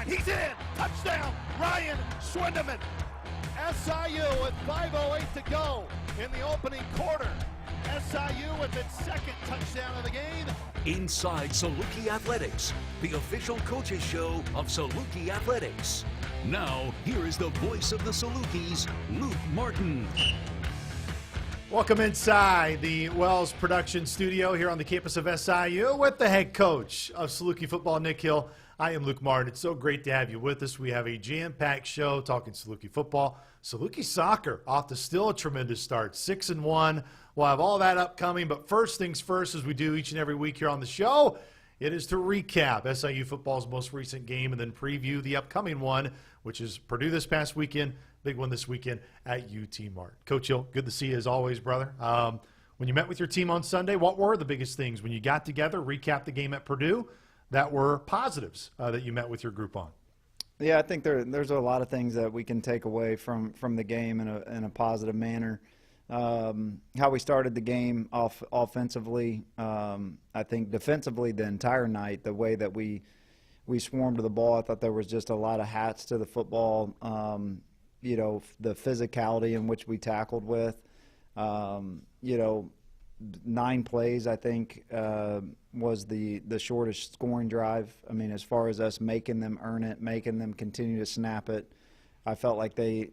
line. He's in. Touchdown, Ryan Schwindeman. SIU with 5:08 to go in the opening quarter. SIU with its second touchdown of the game. Inside Saluki Athletics, the official coaches show of Saluki Athletics. Now, here is the voice of the Salukis, Luke Martin. Welcome inside the Wells Production Studio here on the campus of SIU with the head coach of Saluki football, Nick Hill. I am Luke Martin. It's so great to have you with us. We have a jam-packed show talking Saluki football. Saluki soccer off to still a tremendous start, 6-1. We'll have all that upcoming, but first things first, as we do each and every week here on the show, it is to recap SIU football's most recent game and then preview the upcoming one, which is Purdue this past weekend, big one this weekend at UT Martin. Coach Hill, good to see you as always, brother. When you met with your team on Sunday, what were the biggest things when you got together, recap the game at Purdue, that were positives that you met with your group on? Yeah, I think there's a lot of things that we can take away from the game in a positive manner. How we started the game off offensively, I think defensively the entire night, the way that we swarmed to the ball, I thought there was just a lot of hats to the football. The physicality in which we tackled with. 9 plays, I think, was the shortest scoring drive. I mean, as far as us making them earn it, making them continue to snap it, I felt like they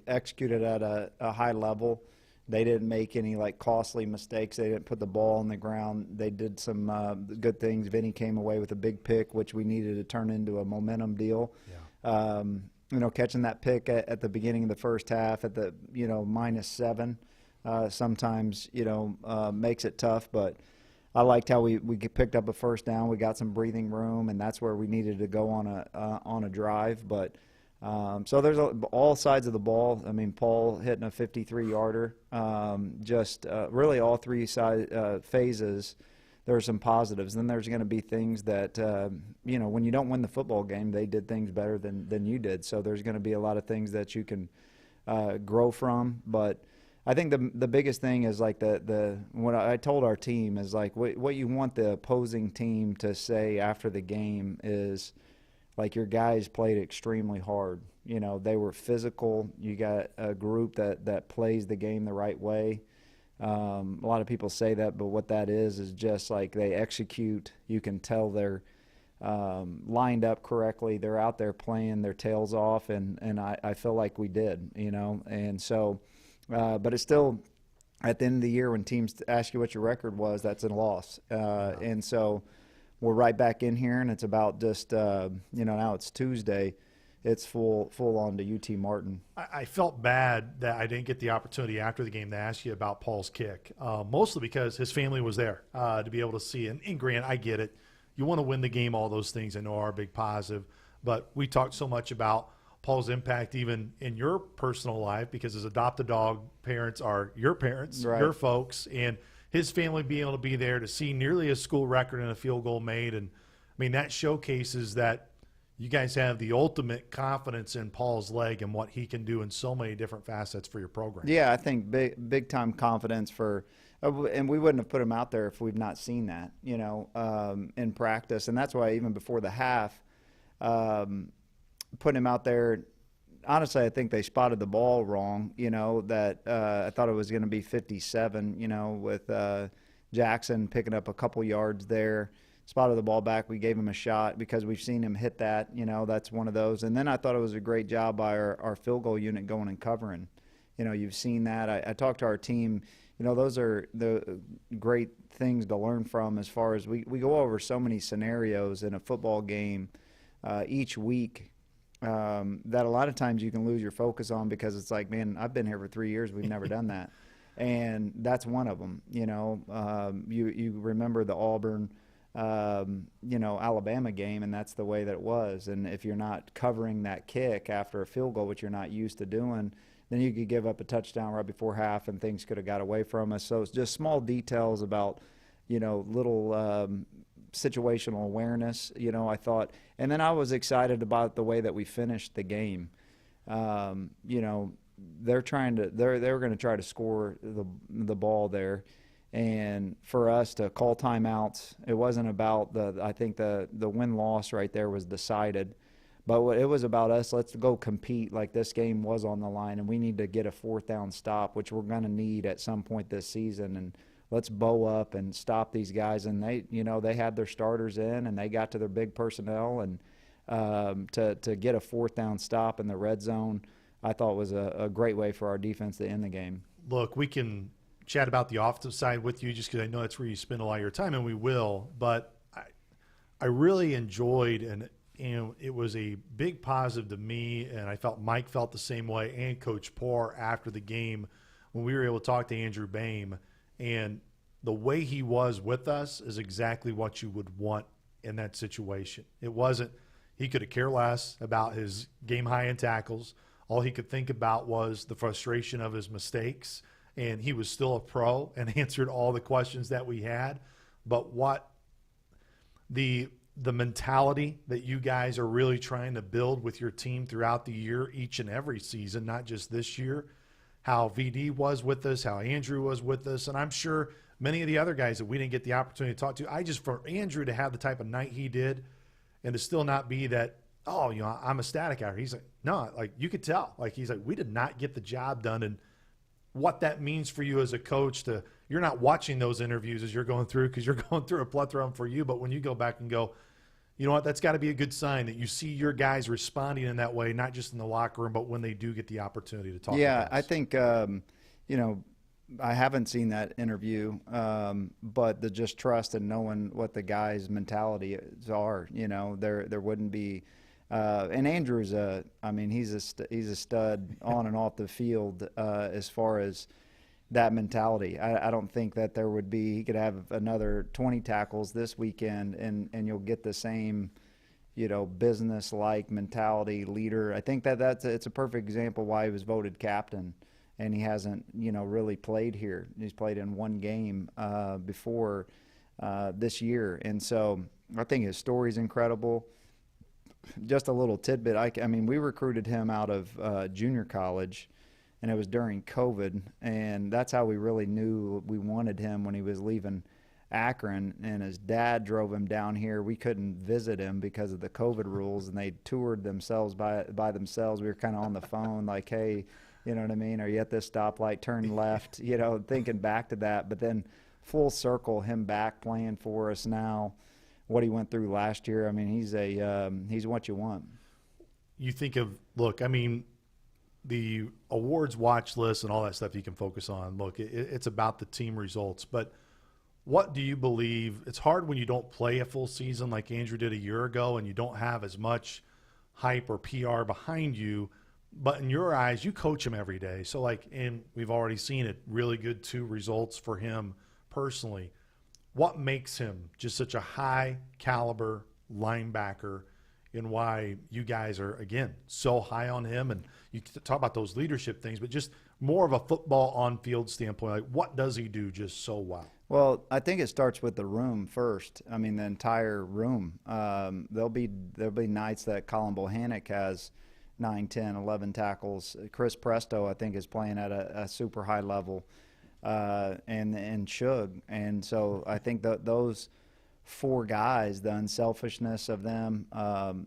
executed at a high level. They didn't make any costly mistakes. They didn't put the ball on the ground. They did some good things. Vinny came away with a big pick, which we needed to turn into a momentum deal. Yeah. Catching that pick at the beginning of the first half at the -7 sometimes makes it tough, but I liked how we picked up a first down. We got some breathing room, and that's where we needed to go on a drive. But so there's all sides of the ball. I mean, Paul hitting a 53-yarder. Really all three phases. There are some positives. Then there's going to be things that when you don't win the football game, they did things better than you did. So there's going to be a lot of things that you can grow from, but I think the biggest thing is what I told our team is what you want the opposing team to say after the game is your guys played extremely hard. They were physical. You got a group that plays the game the right way. A lot of people say that, but what that is just they execute. You can tell they're lined up correctly. They're out there playing their tails off, and I feel like we did, and so. But it's still, at the end of the year, when teams ask you what your record was, that's a loss. And so we're right back in here, and it's about just, now it's Tuesday. It's full on to UT Martin. I felt bad that I didn't get the opportunity after the game to ask you about Paul's kick, mostly because his family was there to be able to see. And Grant, I get it. You want to win the game, all those things I know are a big positive. But we talked so much about Paul's impact even in your personal life because his adopted dog parents are your parents, right. Your folks, and his family being able to be there to see nearly a school record and a field goal made. And, I mean, that showcases that you guys have the ultimate confidence in Paul's leg and what he can do in so many different facets for your program. Yeah, I think big-time confidence and we wouldn't have put him out there if we've not seen that, in practice. And that's why even before the half, putting him out there, honestly, I think they spotted the ball wrong, that I thought it was going to be 57, with Jackson picking up a couple yards there, spotted the ball back. We gave him a shot because we've seen him hit that, that's one of those. And then I thought it was a great job by our field goal unit going and covering. You've seen that. I talked to our team. Those are the great things to learn from as far as we go over so many scenarios in a football game each week. That a lot of times you can lose your focus on because it's man, I've been here for 3 years. We've never done that. And that's one of them, you remember the Auburn, Alabama game, and that's the way that it was. And if you're not covering that kick after a field goal, which you're not used to doing, then you could give up a touchdown right before half and things could have got away from us. So it's just small details about, little situational awareness, I thought. And then I was excited about the way that we finished the game. They're going to try to score the ball there. And for us to call timeouts, it wasn't about I think the win-loss right there was decided. But it was about us. Let's go compete like this game was on the line, and we need to get a 4th down stop, which we're going to need at some point this season. And let's bow up and stop these guys. And they had their starters in, and they got to their big personnel. And to get a 4th down stop in the red zone, I thought was a great way for our defense to end the game. Look, we can chat about the offensive side with you just because I know that's where you spend a lot of your time, and we will. But I really enjoyed, and it was a big positive to me, and I felt Mike felt the same way, and Coach Poor after the game when we were able to talk to Andrew Boehm. And the way he was with us is exactly what you would want in that situation. It wasn't – he could have cared less about his game high in tackles. All he could think about was the frustration of his mistakes, and he was still a pro and answered all the questions that we had. But what the mentality that you guys are really trying to build with your team throughout the year, each and every season, not just this year, how VD was with us, how Andrew was with us, and I'm sure many of the other guys that we didn't get the opportunity to talk to. For Andrew to have the type of night he did and to still not be that, oh, I'm ecstatic out here. He's like, no, like you could tell. Like he's like, we did not get the job done. And what that means for you as a coach you're not watching those interviews as you're going through because you're going through a plethora of them for you. But when you go back and go, you know what, that's got to be a good sign that you see your guys responding in that way, not just in the locker room, but when they do get the opportunity to talk. Yeah, I think, I haven't seen that interview, but the just trust and knowing what the guys' mentalities are, there wouldn't be. And Andrew's he's a stud on and off the field as far as that mentality. I don't think that there would be – he could have another 20 tackles this weekend and you'll get the same, business-like mentality, leader. I think it's a perfect example why he was voted captain, and he hasn't, really played here. He's played in one game before this year. And so I think his story's incredible. Just a little tidbit. We recruited him out of junior college, and it was during COVID, and that's how we really knew we wanted him when he was leaving Akron, and his dad drove him down here. We couldn't visit him because of the COVID rules, and they toured themselves by themselves. We were kind of on the phone like, hey, you know what I mean? Are you at this stoplight? Turn left, thinking back to that. But then full circle, him back playing for us now, what he went through last year. He's what you want. You think of, the awards watch list and all that stuff you can focus on. Look, it's about the team results. But what do you believe? It's hard when you don't play a full season like Andrew did a year ago and you don't have as much hype or PR behind you. But in your eyes, you coach him every day. So, and we've already seen it, really good 2 results for him personally. What makes him just such a high-caliber linebacker and why you guys are, again, so high on him? And you talk about those leadership things, but just more of a football on-field standpoint, what does he do just so well? Well, I think it starts with the room first. The entire room. There'll be nights that Colin Bohannock has 9, 10, 11 tackles. Chris Presto, I think, is playing at a super high level, and Shug. And so I think that those 4 guys, the unselfishness of them,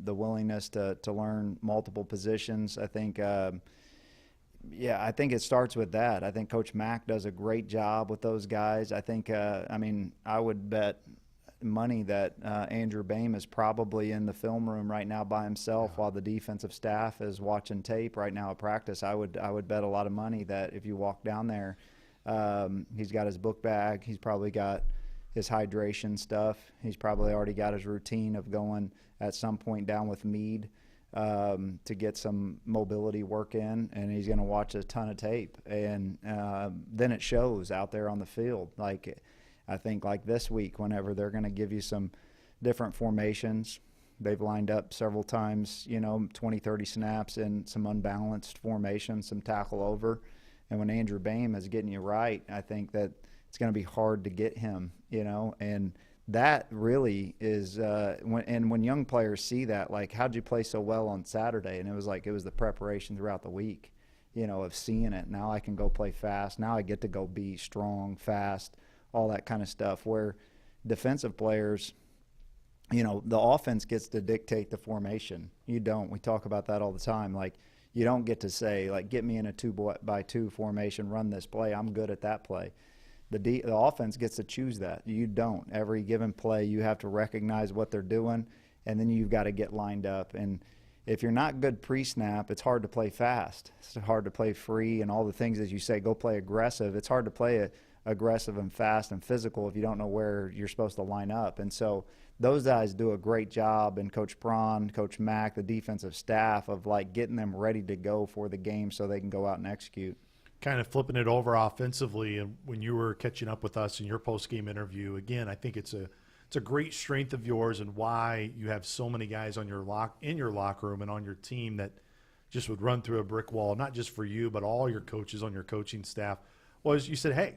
the willingness to learn multiple positions, I think I think it starts with that. I think Coach Mack does a great job with those guys. I think, I would bet money that Andrew Boehm is probably in the film room right now by himself while the defensive staff is watching tape right now at practice. I would bet a lot of money that if you walk down there, he's got his book bag. He's probably got his hydration stuff. He's probably already got his routine of going at some point down with Meade to get some mobility work in, and he's going to watch a ton of tape. And then it shows out there on the field. I think this week, whenever they're going to give you some different formations, they've lined up several times, 20, 30 snaps in some unbalanced formations, some tackle over. And when Andrew Boehm is getting you right, I think that it's going to be hard to get him, and that really is when young players see that, how'd you play so well on Saturday? And it was the preparation throughout the week, of seeing it. Now I can go play fast. Now I get to go be strong, fast, all that kind of stuff, where defensive players, the offense gets to dictate the formation. You don't. We talk about that all the time. Like, you don't get to say, like, get me in a 2-by-2 formation, run this play. I'm good at that play. The offense gets to choose that. You don't. Every given play, you have to recognize what they're doing, and then you've got to get lined up. And if you're not good pre-snap, it's hard to play fast. It's hard to play free and all the things, as you say, go play aggressive. It's hard to play aggressive and fast and physical if you don't know where you're supposed to line up. And so those guys do a great job, and Coach Braun, Coach Mack, the defensive staff, of like getting them ready to go for the game so they can go out and execute. Kind of flipping it over offensively, and when you were catching up with us in your post-game interview, again, I think it's a great strength of yours and why you have so many guys in your locker room and on your team that just would run through a brick wall, not just for you, but all your coaches on your coaching staff. Was you said, hey,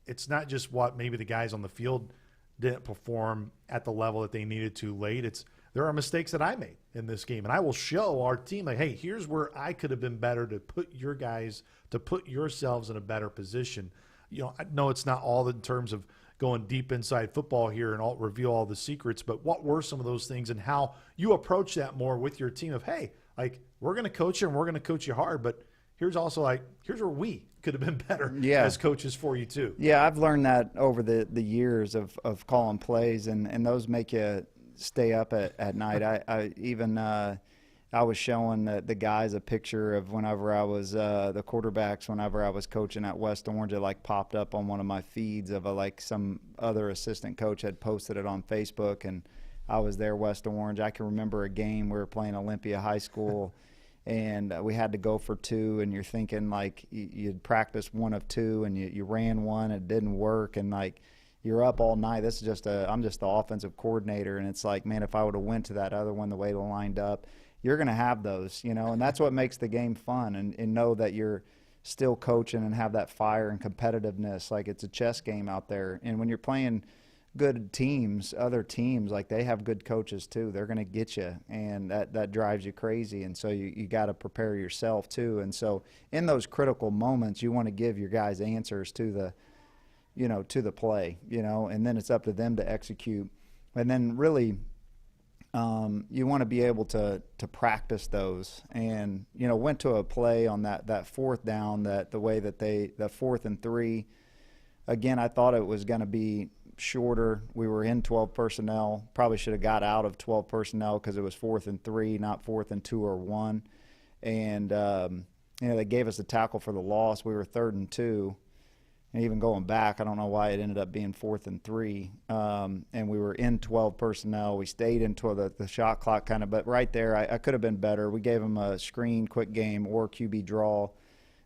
it's not just what maybe the guys on the field didn't perform at the level that they needed to late. There are mistakes that I made in this game, and I will show our team, like, hey, here's where I could have been better to put your guys, to put yourselves in a better position. I know it's not all in terms of going deep inside football here and reveal all the secrets, but what were some of those things and how you approach that more with your team of, hey, like, we're going to coach you and we're going to coach you hard, but here's also here's where we could have been better as coaches for you too. Yeah, I've learned that over the years of calling plays, and those make you stay up at night. I was showing the guys a picture of whenever I was the quarterbacks, whenever I was coaching at West Orange. It like popped up on one of my feeds of some other assistant coach had posted it on Facebook, and I was there, West Orange. I can remember a game we were playing Olympia High School, and we had to go for 2, and you're thinking like you'd practice 1 of 2, and you ran 1, it didn't work, and like you're up all night. This is I'm just the offensive coordinator, and it's like, man, if I would have went to that other one the way it lined up, you're going to have those, and that's what makes the game fun, and know that you're still coaching and have that fire and competitiveness. Like, it's a chess game out there, and when you're playing good teams, other teams, like, they have good coaches too. They're going to get you, and that drives you crazy, and so you got to prepare yourself too. And so in those critical moments, you want to give your guys answers to the play, and then it's up to them to execute. And then really you want to be able to practice those. And, went to a play on that 4th down, the way that the 4th and 3, again, I thought it was going to be shorter. We were in 12 personnel. Probably should have got out of 12 personnel because it was 4th and 3, not 4th and 2 or 1. And, they gave us a tackle for the loss. We were 3rd and 2. And even going back, I don't know why it ended up being 4th and 3. And we were in 12 personnel. We stayed into the shot clock kind of, but right there, I could have been better. We gave them a screen, quick game, or QB draw.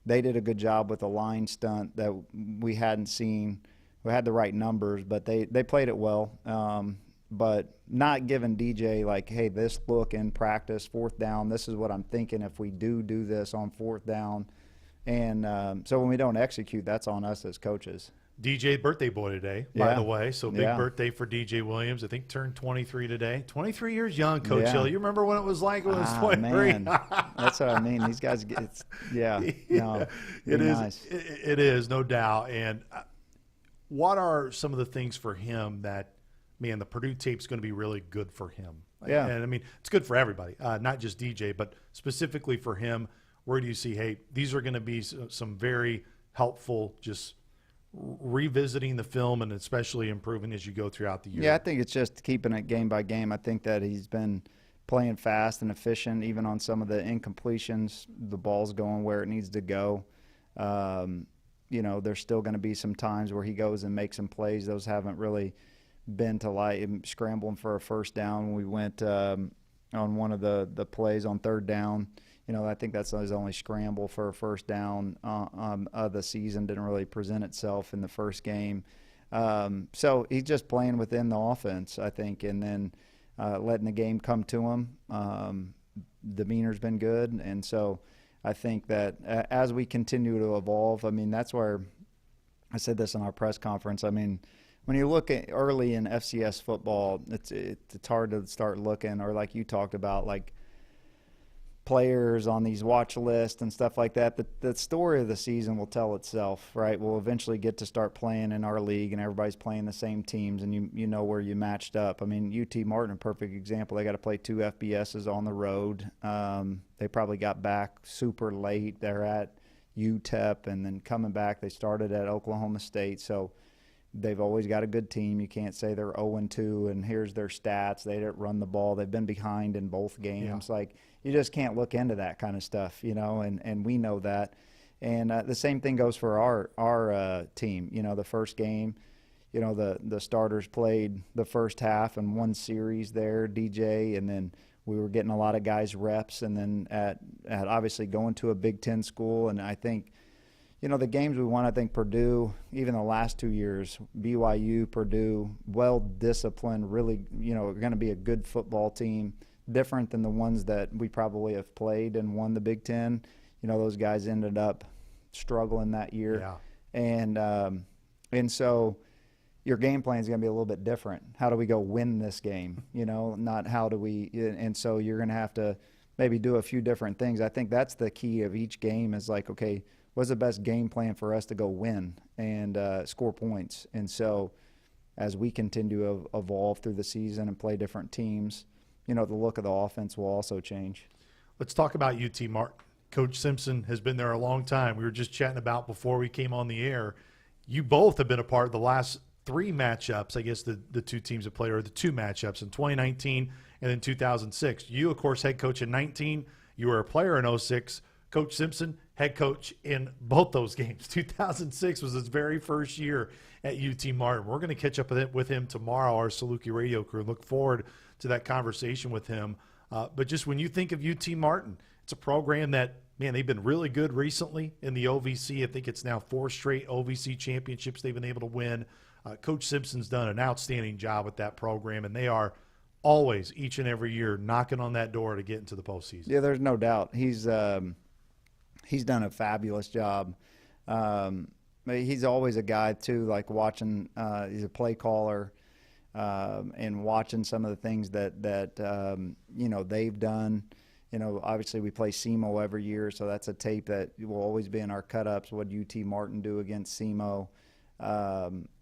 They did a good job with a line stunt that we hadn't seen. We had the right numbers, but they played it well. But not giving DJ, like, hey, this look in practice, 4th down, this is what I'm thinking if we do this on 4th down. And so when we don't execute, that's on us as coaches. DJ birthday boy today, by the way. So big birthday for DJ Williams. I think turned 23 today. 23 years young, Coach Hill. You remember when it was like when it was 23? Man. That's what I mean. These guys, it is. Nice. It is, no doubt. And what are some of the things for him that, man, the Purdue tape's going to be really good for him? Yeah. And I mean, it's good for everybody, not just DJ, but specifically for him. Where do you see, hey, these are going to be some very helpful, just revisiting the film and especially improving as you go throughout the year? Yeah, I think it's just keeping it game by game. I think that he's been playing fast and efficient, even on some of the incompletions. The ball's going where it needs to go. There's still going to be some times where he goes and makes some plays. Those haven't really been to like scrambling for a 1st down when we went on one of the plays on 3rd down. I think that's his only scramble for a 1st down of the season. Didn't really present itself in the first game. So he's just playing within the offense, I think, and then letting the game come to him. Demeanor's been good. And so I think that as we continue to evolve, I mean, that's where I said this in our press conference. I mean, when you look at early in FCS football, it's hard to start looking, or like you talked about, like players on these watch lists and stuff like that. The story of the season will tell itself, right? We'll eventually get to start playing in our league, and everybody's playing the same teams, and you know where you matched up. I mean, UT Martin, a perfect example. They got to play 2 FBSs on the road. They probably got back super late. They're at UTEP, and then coming back, they started at Oklahoma State. So they've always got a good team. You can't say they're 0-2, and here's their stats. They didn't run the ball. They've been behind in both games. Yeah. Like, you just can't look into that kind of stuff, you know, and we know that. And the same thing goes for our team. You know, the first game, you know, the starters played the first half and one series there, DJ, and then we were getting a lot of guys reps, and then at obviously going to a Big Ten school. And I think, you know, the games we won, I think Purdue, even the last 2 years, BYU, Purdue, well-disciplined, really, you know, going to be a good football team, different than the ones that we probably have played and won the Big Ten. You know, those guys ended up struggling that year. Yeah. And so your game plan is going to be a little bit different. How do we go win this game? You know, not how do we – and so you're going to have to maybe do a few different things. I think that's the key of each game is like, okay, what's the best game plan for us to go win and score points? And so as we continue to evolve through the season and play different teams, you know, the look of the offense will also change. Let's talk about UT Martin. Coach Simpson has been there a long time. We were just chatting about before we came on the air. You both have been a part of the last 3 matchups, I guess the 2 teams that played, or the 2 matchups in 2019 and then 2006. You, of course, head coach in 19. You were a player in 06. Coach Simpson, head coach in both those games. 2006 was his very first year at UT Martin. We're going to catch up with him tomorrow, our Saluki radio crew. Look forward to that conversation with him. But just when you think of UT Martin, it's a program that, man, they've been really good recently in the OVC. I think it's now 4 straight OVC championships they've been able to win. Coach Simpson's done an outstanding job with that program, and they are always, each and every year, knocking on that door to get into the postseason. Yeah, there's no doubt. He's done a fabulous job. He's always a guy, too, like watching he's a play caller and watching some of the things that you know, they've done. You know, obviously we play SEMO every year, so that's a tape that will always be in our cut-ups, what UT Martin do against SEMO.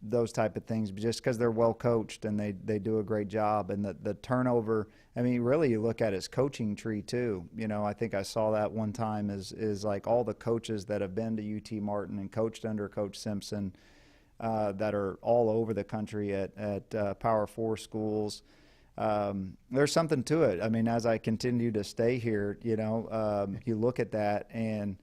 Those type of things, just because they're well coached and they do a great job. And the turnover, I mean, really you look at his coaching tree too. You know, I think I saw that one time is like all the coaches that have been to UT Martin and coached under Coach Simpson that are all over the country at Power 4 schools. There's something to it. I mean, as I continue to stay here, you know, you look at that and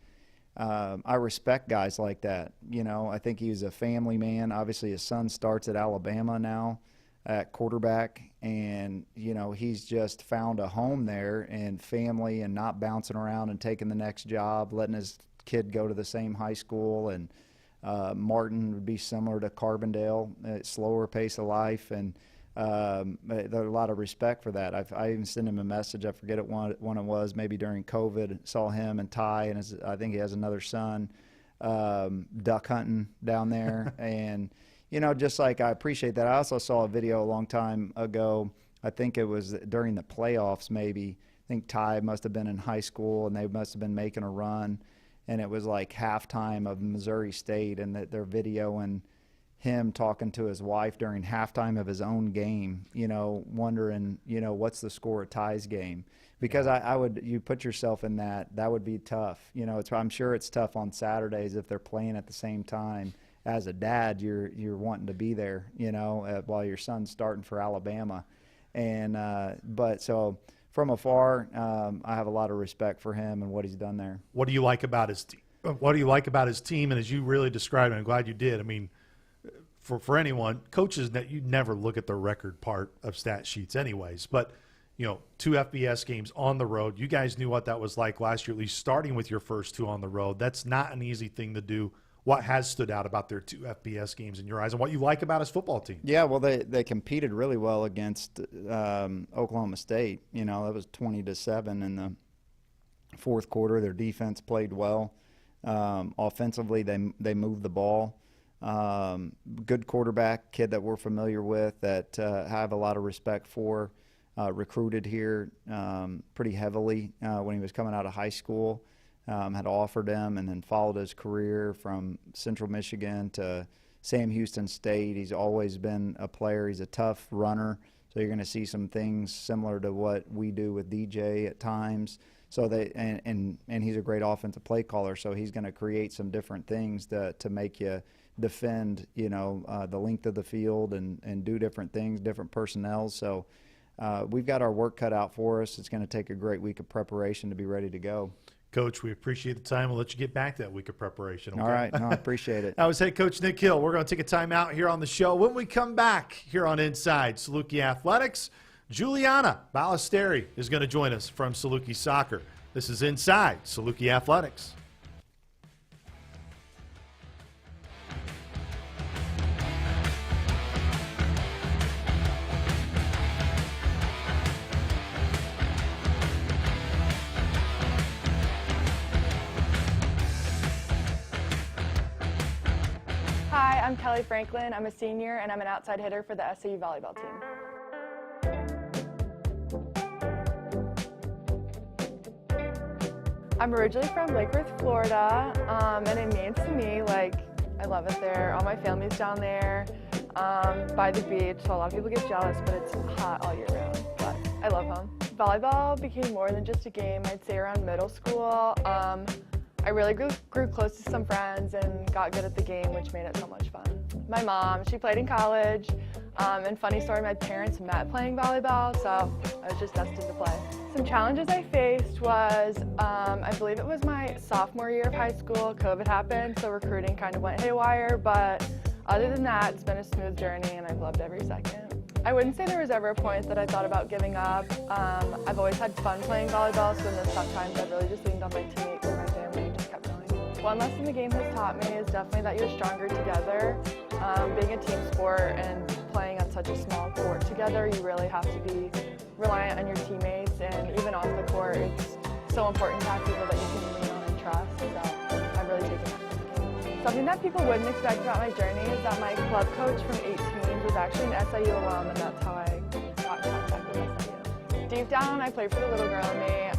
I respect guys like that. You know, I think he's a family man. Obviously, his son starts at Alabama now at quarterback, and, you know, he's just found a home there and family and not bouncing around and taking the next job, letting his kid go to the same high school. And Martin would be similar to Carbondale, slower pace of life, and there's a lot of respect for that. I even sent him a message. I forget when it was, maybe during COVID. Saw him and Ty, and I think he has another son, duck hunting down there. And, you know, just like I appreciate that. I also saw a video a long time ago. I think it was during the playoffs maybe. I think Ty must have been in high school, and they must have been making a run. And it was like halftime of Missouri State, and they're videoing him talking to his wife during halftime of his own game, you know, wondering, you know, what's the score at Ty's game? Because you put yourself in that would be tough. You know, I'm sure it's tough on Saturdays if they're playing at the same time. As a dad, you're wanting to be there, you know, while your son's starting for Alabama. And but so from afar, I have a lot of respect for him and what he's done there. What do you like about his team? What do you like about his team? And as you really described it, I'm glad you did. I mean, for anyone, coaches, you never look at the record part of stat sheets anyways. But, you know, 2 FBS games on the road. You guys knew what that was like last year, at least starting with your first 2 on the road. That's not an easy thing to do. What has stood out about their 2 FBS games in your eyes, and what you like about his football team? Yeah, well, they competed really well against Oklahoma State. You know, that was 20-7 in the fourth quarter. Their defense played well. Offensively, they moved the ball. Good quarterback, kid that we're familiar with, that have a lot of respect for. recruited here pretty heavily when he was coming out of high school. Had offered him and then followed his career from Central Michigan to Sam Houston State. He's always been a player. He's a tough runner, so you're going to see some things similar to what we do with DJ at times. So and he's a great offensive play caller, so he's going to create some different things to make you defend, the length of the field and do different things, different personnel. So we've got our work cut out for us. It's going to take a great week of preparation to be ready to go. Coach, we appreciate the time. We'll let you get back to that week of preparation. Okay? All right. No, I appreciate it. That was head coach Nick Hill. We're going to take a time out here on the show. When we come back here on Inside Saluki Athletics, Juliana Ballesteri is going to join us from Saluki Soccer. This is Inside Saluki Athletics. Hi, I'm Kelly Franklin. I'm a senior and I'm an outside hitter for the SAU volleyball team. I'm originally from Lake Worth, Florida, and it means to me, I love it there. All my family's down there by the beach, so a lot of people get jealous, but it's hot all year round, but I love home. Volleyball became more than just a game, I'd say around middle school. I really grew close to some friends and got good at the game, which made it so much fun. My mom, she played in college, and funny story, my parents met playing volleyball, so I was just destined to play. Some challenges I faced was, I believe it was my sophomore year of high school, COVID happened, so recruiting kind of went haywire, but other than that, it's been a smooth journey and I've loved every second. I wouldn't say there was ever a point that I thought about giving up. I've always had fun playing volleyball, so in those tough times I've really just leaned on my teammates and my family and just kept going. One lesson the game has taught me is definitely that you're stronger together. Being a team sport and playing on such a small court together, you really have to be reliant on your teammates, and even off the court, it's so important to have people that you can lean on and trust, so I've really taken that from the game. Something that people wouldn't expect about my journey is that my club coach from 18 was actually an SIU alum, and that's how I got in contact with SIU. Deep down, I played for the little girl in me.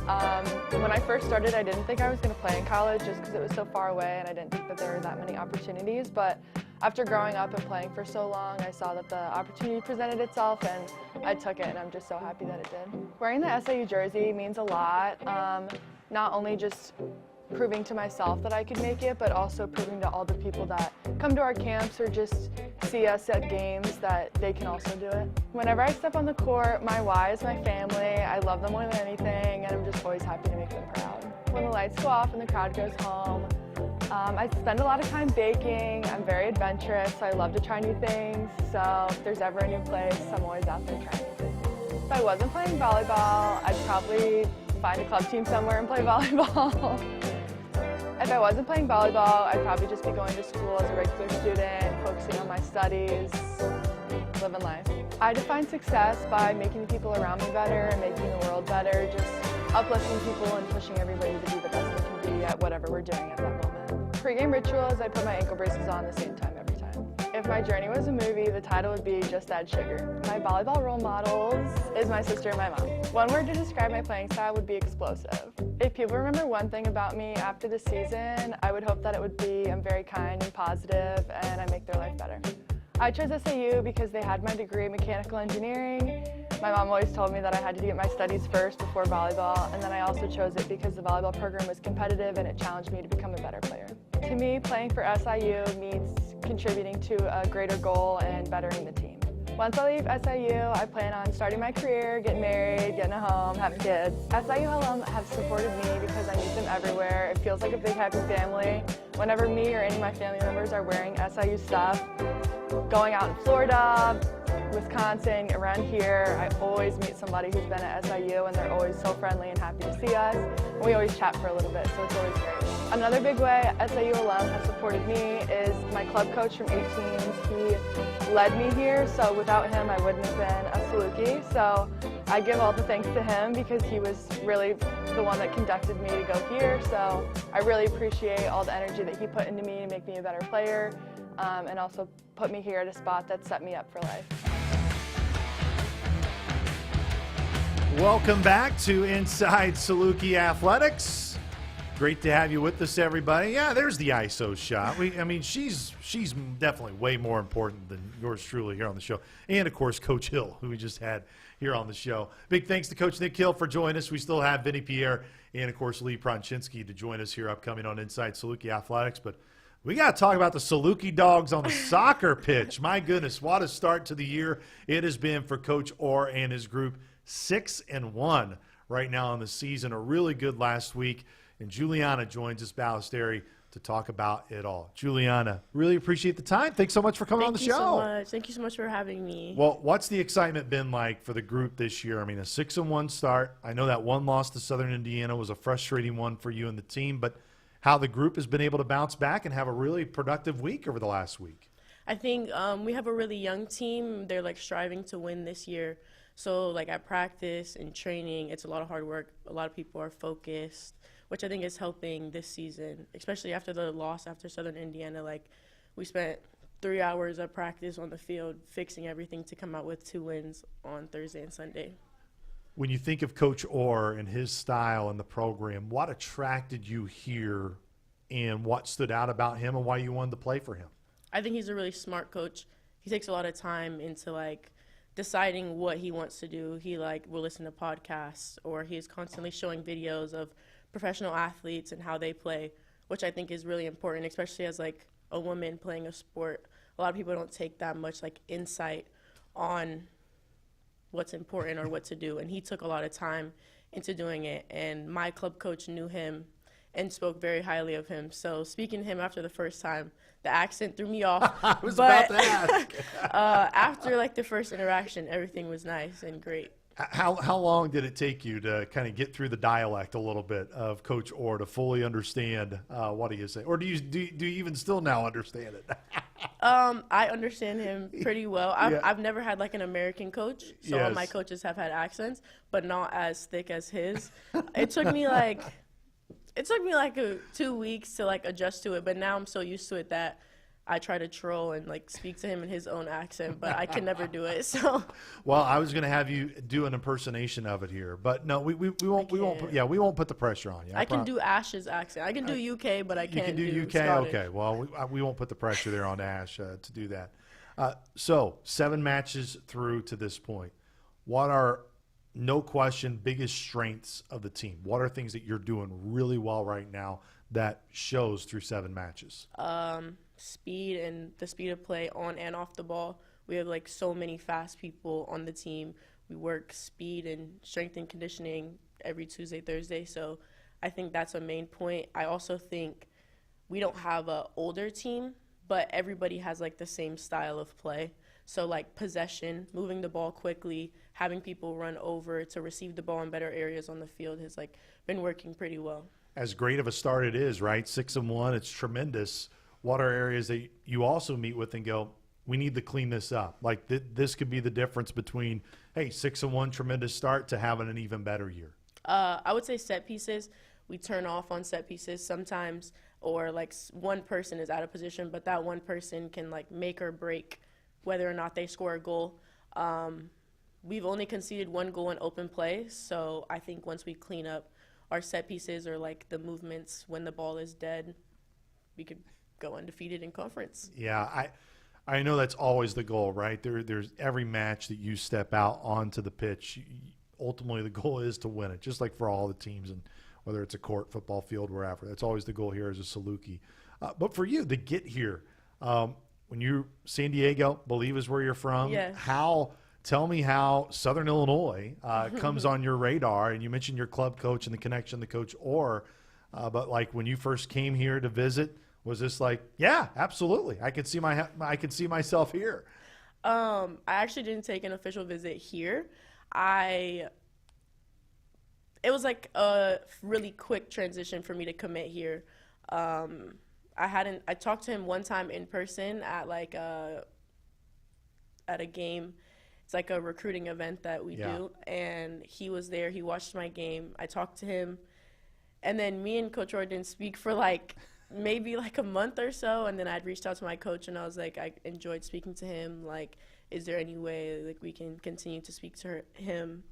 When I first started, I didn't think I was going to play in college just because it was so far away, and I didn't think that there were that many opportunities, but after growing up and playing for so long, I saw that the opportunity presented itself and I took it, and I'm just so happy that it did. Wearing the SIU jersey means a lot, not only just proving to myself that I could make it, but also proving to all the people that come to our camps or just see us at games that they can also do it. Whenever I step on the court, my why is my family. I love them more than anything, and I'm just always happy to make them proud. When the lights go off and the crowd goes home, I spend a lot of time baking. I'm very adventurous, so I love to try new things. So if there's ever a new place, I'm always out there trying new things. If I wasn't playing volleyball, I'd probably find a club team somewhere and play volleyball. If I wasn't playing volleyball, I'd probably just be going to school as a regular student, focusing on my studies, living life. I define success by making the people around me better and making the world better, just uplifting people and pushing everybody to be the best they can be at whatever we're doing at that moment. Pre-game rituals, I put my ankle braces on the same time every time. If my journey was a movie, the title would be Just Add Sugar. My volleyball role models is my sister and my mom. One word to describe my playing style would be explosive. If people remember one thing about me after the season, I would hope that it would be I'm very kind and positive and I make their life better. I chose SAU because they had my degree in mechanical engineering. My mom always told me that I had to get my studies first before volleyball, and then I also chose it because the volleyball program was competitive and it challenged me to become a better player. To me, playing for SIU means contributing to a greater goal and bettering the team. Once I leave SIU, I plan on starting my career, getting married, getting a home, having kids. SIU alum have supported me because I meet them everywhere. It feels like a big happy family. Whenever me or any of my family members are wearing SIU stuff, going out in Florida, Wisconsin, around here, I always meet somebody who's been at SIU, and they're always so friendly and happy to see us. And we always chat for a little bit, so it's always great. Another big way SIU alum has supported me is my club coach from 18s. He led me here, so without him I wouldn't have been a Saluki. So I give all the thanks to him because he was really the one that conducted me to go here. So I really appreciate all the energy that he put into me to make me a better player, and also put me here at a spot that set me up for life. Welcome back to Inside Saluki Athletics. Great to have you with us, everybody. Yeah, there's the ISO shot. She's definitely way more important than yours truly here on the show. And, of course, Coach Hill, who we just had here on the show. Big thanks to Coach Nick Hill for joining us. We still have Vinny Pierre and, of course, Lee Pronchinsky to join us here upcoming on Inside Saluki Athletics. But we got to talk about the Saluki Dogs on the soccer pitch. My goodness, what a start to the year it has been for Coach Orr and his group. 6-1 right now in the season. A really good last week. And Juliana joins us, Ballesteri, to talk about it all. Juliana, really appreciate the time. Thanks so much for coming on the show. Thank you so much. Thank you so much for having me. Well, what's the excitement been like for the group this year? I mean, a 6-1 start. I know that one loss to Southern Indiana was a frustrating one for you and the team, but how the group has been able to bounce back and have a really productive week over the last week. I think we have a really young team. They're striving to win this year. So at practice and training, it's a lot of hard work. A lot of people are focused, which I think is helping this season, especially after the loss after Southern Indiana. We spent 3 hours of practice on the field fixing everything to come out with 2 wins on Thursday and Sunday. When you think of Coach Orr and his style and the program, what attracted you here and what stood out about him and why you wanted to play for him? I think he's a really smart coach. He takes a lot of time into deciding what he wants to do. He will listen to podcasts, or he is constantly showing videos of professional athletes and how they play, which I think is really important, especially as a woman playing a sport. A lot of people don't take that much insight on what's important or what to do, and he took a lot of time into doing it. And my club coach knew him and spoke very highly of him. So speaking to him after the first time, the accent threw me off. I was about to ask. After the first interaction, everything was nice and great. How long did it take you to kind of get through the dialect a little bit of Coach Orr to fully understand what he is saying? Or do you even still now understand it? I understand him pretty well. I've never had an American coach, so all my coaches have had accents, but not as thick as his. It took me 2 weeks to adjust to it, but now I'm so used to it that I try to troll and speak to him in his own accent, but I can never do it. So. Well, I was going to have you do an impersonation of it here, but no, we won't. We won't put the pressure on you. I can do Ash's accent. I can do UK, but I can't. You can do UK. Scottish. Okay. Well, we won't put the pressure there on Ash to do that. So 7 matches through to this point. What are no question biggest strengths of the team? What are things that you're doing really well right now that shows through 7 matches? Speed and the speed of play on and off the ball. We have so many fast people on the team. We work speed and strength and conditioning every Tuesday, Thursday. So I think that's a main point. I also think we don't have an older team, but everybody has the same style of play. So possession, moving the ball quickly, having people run over to receive the ball in better areas on the field has been working pretty well. As great of a start it is, right? 6-1, it's tremendous. What are areas that you also meet with and go, we need to clean this up? This could be the difference between, hey, 6-1, tremendous start, to having an even better year. I would say set pieces. We turn off on set pieces sometimes, or one person is out of position, but that one person can make or break whether or not they score a goal. We've only conceded 1 goal in open play, so I think once we clean up our set pieces or the movements when the ball is dead, we could go undefeated in conference. Yeah, I know that's always the goal, right? There's every match that you step out onto the pitch, ultimately the goal is to win it, just like for all the teams, and whether it's a court, football field, wherever. That's always the goal here as a Saluki. But for you to get here, when you San Diego, believe is where you're from. Yes. Tell me how Southern Illinois comes on your radar. And you mentioned your club coach and the connection to Coach Orr, but when you first came here to visit, was this yeah, absolutely, I could see myself here? I actually didn't take an official visit here. It was a really quick transition for me to commit here. I talked to him one time in person at at a game. It's a recruiting event that we do, and he was there. He watched my game. I talked to him, and then me and Coach Orr didn't speak for maybe a month or so, and then I'd reached out to my coach, and I was I enjoyed speaking to him. Is there any way we can continue to speak to him?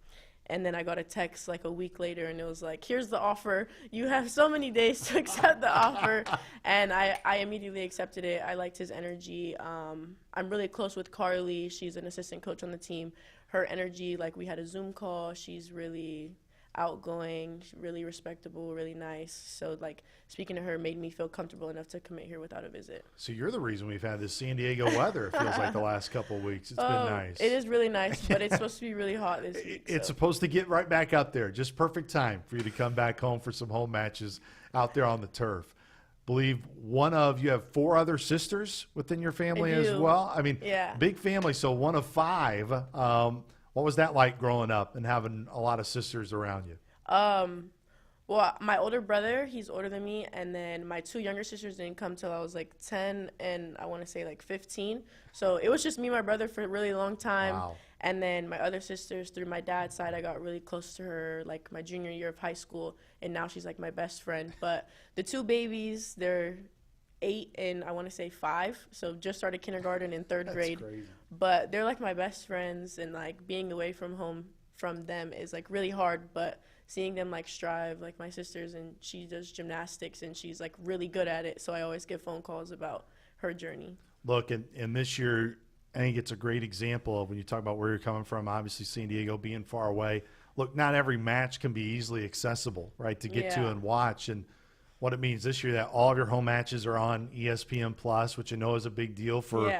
And then I got a text like a week later, and it was like, here's the offer. You have so many days to accept the offer. And I immediately accepted it. I liked his energy. I'm really close with Carly. She's an assistant coach on the team. Her energy, like we had a Zoom call. She's really outgoing, really respectable, really nice. So like speaking to her made me feel comfortable enough to commit here without a visit. So you're the reason we've had this San Diego weather, it feels like, the last couple of weeks. It's been nice. It is really nice, but it's supposed to be really hot this week. It's supposed to get right back up there. Just perfect time for you to come back home for some home matches out there on the turf. Believe you have 4 other sisters within your family as well. I mean, yeah. Big family, so one of 5. What was that like growing up and having a lot of sisters around you? Well, my older brother, he's older than me, and then my 2 younger sisters didn't come till I was like 10 and I want to say like 15. So it was just me and my brother for a really long time. Wow. And then my other sisters, through my dad's side, I got really close to her like my junior year of high school, and now she's like my best friend. But the 2 babies, they're 8 and I want to say 5, so just started kindergarten in 3rd grade. Crazy. But they're like my best friends, and like being away from home from them is like really hard, but seeing them like strive, like my sister's, and she does gymnastics and she's like really good at it, so I always get phone calls about her journey. Look, and this year I think it's a great example of when you talk about where you're coming from, obviously San Diego being far away. Look, not every match can be easily accessible, right, to get to and watch. And what it means this year that all of your home matches are on ESPN Plus, which I know is a big deal for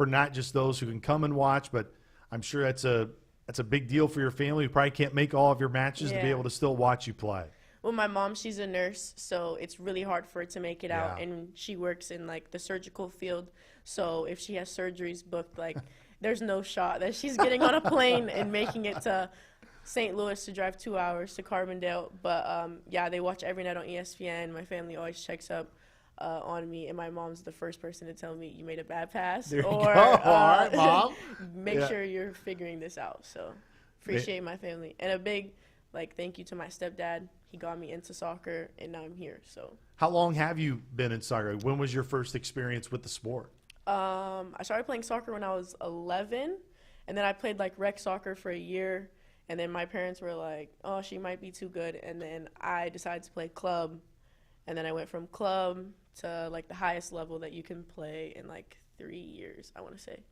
not just those who can come and watch, but I'm sure that's a big deal for your family who probably can't make all of your matches to be able to still watch you play. Well, my mom, she's a nurse, so it's really hard for her to make it out, and she works in like the surgical field. So if she has surgeries booked, like there's no shot that she's getting on a plane and making it to St. Louis to drive 2 hours to Carbondale. But yeah, they watch every night on ESPN. My family always checks up on me, and my mom's the first person to tell me you made a bad pass, there you or go. All right, Mom. make sure you're figuring this out. So appreciate my family, and a big thank you to my stepdad. He got me into soccer, and now I'm here. So how long have you been in soccer? When was your first experience with the sport? I started playing soccer when I was 11, and then I played like rec soccer for a year, and then my parents were like, oh, she might be too good, and then I decided to play club, and then I went from club to like the highest level that you can play in like 3 years, I want to say.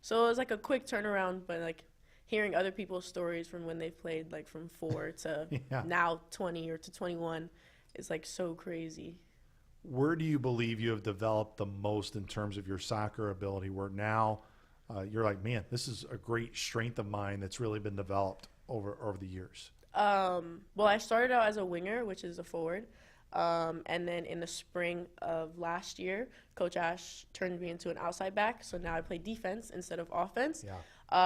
So it was like a quick turnaround, but like hearing other people's stories from when they played like from 4 to now 20 or to 21 is like so crazy. Where do you believe you have developed the most in terms of your soccer ability, where now you're like, man, this is a great strength of mine that's really been developed over the years? Well, I started out as a winger, which is a forward. And then in the spring of last year, Coach Ash turned me into an outside back. So now I play defense instead of offense,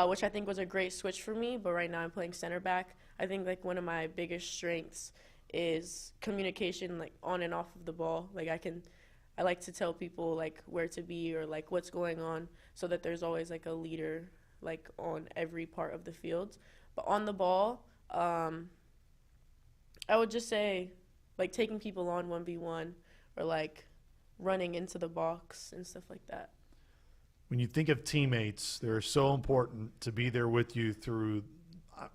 which I think was a great switch for me. But right now I'm playing center back. I think like one of my biggest strengths is communication, like on and off of the ball. Like I like to tell people like where to be or like what's going on, so that there's always like a leader like on every part of the field. But on the ball, I would just say like taking people on 1v1 or like running into the box and stuff like that. When you think of teammates, they're so important to be there with you through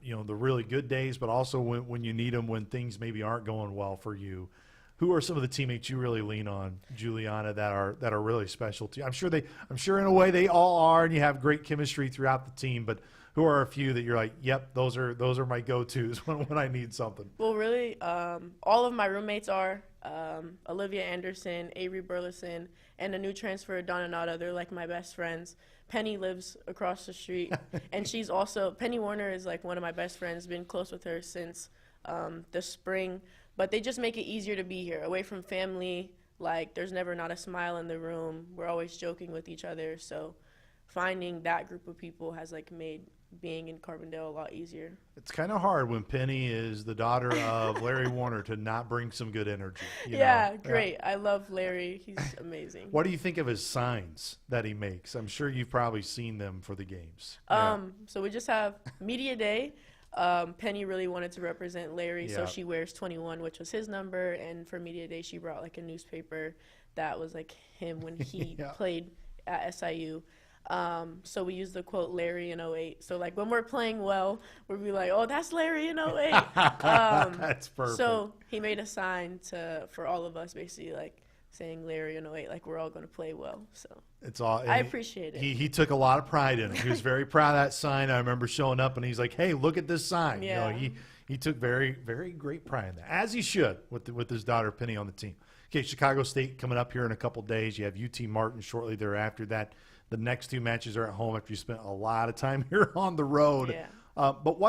the really good days, but also when you need them, when things maybe aren't going well for you. Who are some of the teammates you really lean on, Juliana, that are really special to you? I'm sure in a way they all are, and you have great chemistry throughout the team, but who are a few that you're like, yep, those are my go-tos when I need something? Well, really, all of my roommates are Olivia Anderson, Avery Burleson, and a new transfer, Donna Nada. They're like my best friends. Penny lives across the street, and she's also, Penny Warner is like one of my best friends, been close with her since the spring. But they just make it easier to be here, away from family. Like, there's never not a smile in the room. We're always joking with each other. So finding that group of people has like made being in Carbondale a lot easier. It's kind of hard when Penny is the daughter of Larry Warner to not bring some good energy. Great. I love Larry. He's amazing. What do you think of his signs that he makes? I'm sure you've probably seen them for the games. So we just have Media Day. Penny really wanted to represent Larry, so she wears 21, which was his number. And for Media Day, she brought like a newspaper that was like him when he played at SIU. So we use the quote Larry in '08. So like when we're playing well, we'll be like, oh, that's Larry in '08. That's perfect. So he made a sign for all of us, basically like saying Larry in '08, like we're all going to play well. So it's all. I appreciate it. He took a lot of pride in it. He was very proud of that sign. I remember showing up and he's like, "Hey, look at this sign." Yeah. You know, he took very, very great pride in that, as he should with his daughter Penny on the team. Okay, Chicago State coming up here in a couple days. You have UT Martin shortly thereafter. The next two matches are at home after you spent a lot of time here on the road. Yeah. But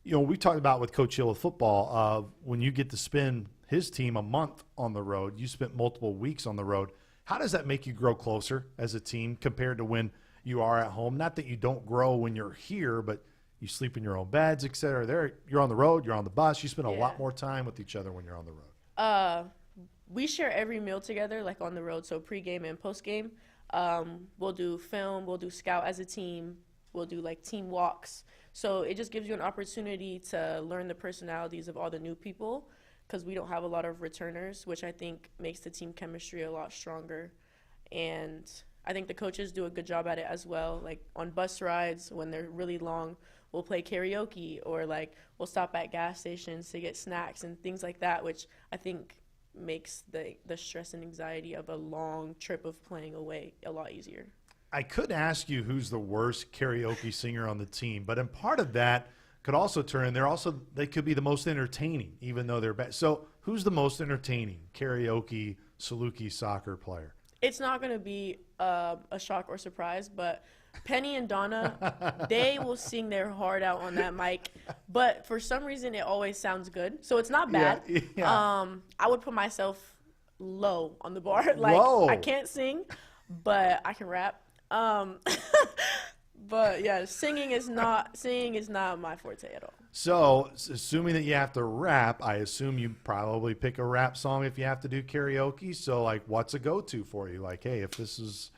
we talked about with Coach Hill with football, when you get to spend his team a month on the road, you spent multiple weeks on the road. How does that make you grow closer as a team compared to when you are at home? Not that you don't grow when you're here, but you sleep in your own beds, et cetera. There, you're on the road, you're on the bus. You spend a lot more time with each other when you're on the road. We share every meal together, like on the road, so pregame and postgame. We'll do film, we'll do scout as a team, we'll do like team walks. So it just gives you an opportunity to learn the personalities of all the new people, because we don't have a lot of returners, which I think makes the team chemistry a lot stronger. And I think the coaches do a good job at it as well. Like on bus rides, when they're really long, we'll play karaoke, or like we'll stop at gas stations to get snacks and things like that, which I think makes the stress and anxiety of a long trip of playing away a lot easier. I could ask you who's the worst karaoke singer on the team, but in part of that could also turn, they could be the most entertaining, even though they're bad. So who's the most entertaining karaoke Saluki soccer player? It's not going to be a shock or surprise, but Penny and Donna, they will sing their heart out on that mic, but for some reason it always sounds good, so it's not bad. Yeah. I would put myself low on the bar. Like, Whoa. I can't sing, but I can rap. But yeah, singing is not my forte at all. So, assuming that you have to rap, I assume you probably pick a rap song if you have to do karaoke. So, like, what's a go-to for you? Like, hey, if this is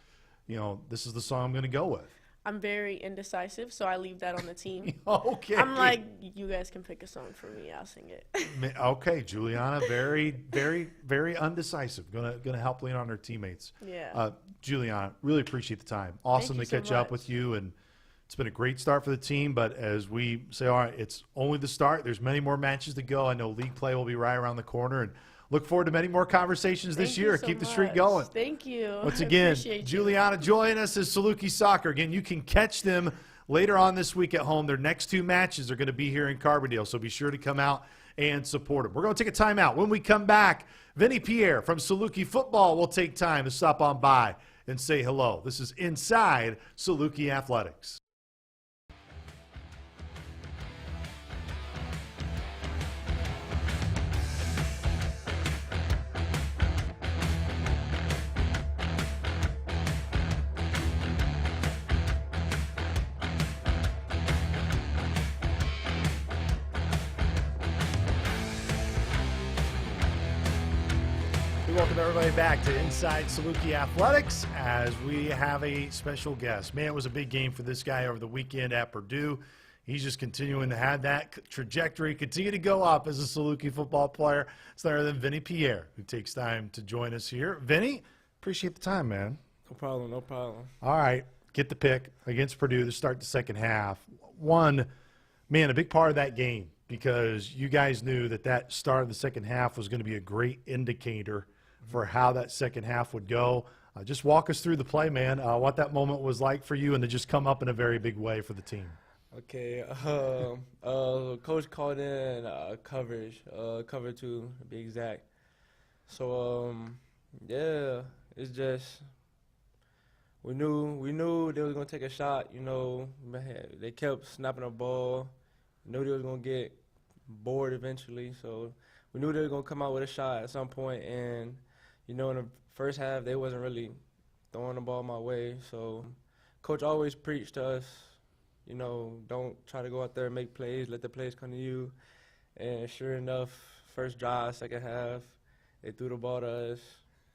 the song I'm going to go with. I'm very indecisive, so I leave that on the team. Okay. I'm like, you guys can pick a song for me. I'll sing it. Okay, Juliana, very, very, very undecisive. Gonna help lean on her teammates. Yeah. Juliana, really appreciate the time. Awesome to catch up with you, and it's been a great start for the team. But as we say, all right, it's only the start. There's many more matches to go. I know league play will be right around the corner, and look forward to many more conversations this year. Keep the streak going. Thank you. Once again, Juliana joining us as Saluki Soccer. Again, you can catch them later on this week at home. Their next two matches are going to be here in Carbondale, so be sure to come out and support them. We're going to take a timeout. When we come back, Vinny Pierre from Saluki Football will take time to stop on by and say hello. This is Inside Saluki Athletics. Welcome everybody back to Inside Saluki Athletics as we have a special guest. Man, it was a big game for this guy over the weekend at Purdue. He's just continuing to have that trajectory, continue to go up as a Saluki football player. It's none other than Vinny Pierre, who takes time to join us here. Vinny, appreciate the time, man. No problem, no problem. All right, get the pick against Purdue to start the second half. One, man, a big part of that game, because you guys knew that start of the second half was going to be a great indicator for how that second half would go. Just walk us through the play, man, what that moment was like for you and to just come up in a very big way for the team. Okay, coach called in coverage, cover two to be exact. So, yeah, it's just we knew they was going to take a shot, you know. They kept snapping the ball. We knew they was going to get bored eventually, so we knew they were going to come out with a shot at some point. And you know, in the first half, they wasn't really throwing the ball my way. So coach always preached to us, you know, don't try to go out there and make plays, let the plays come to you. And sure enough, first drive, second half, they threw the ball to us,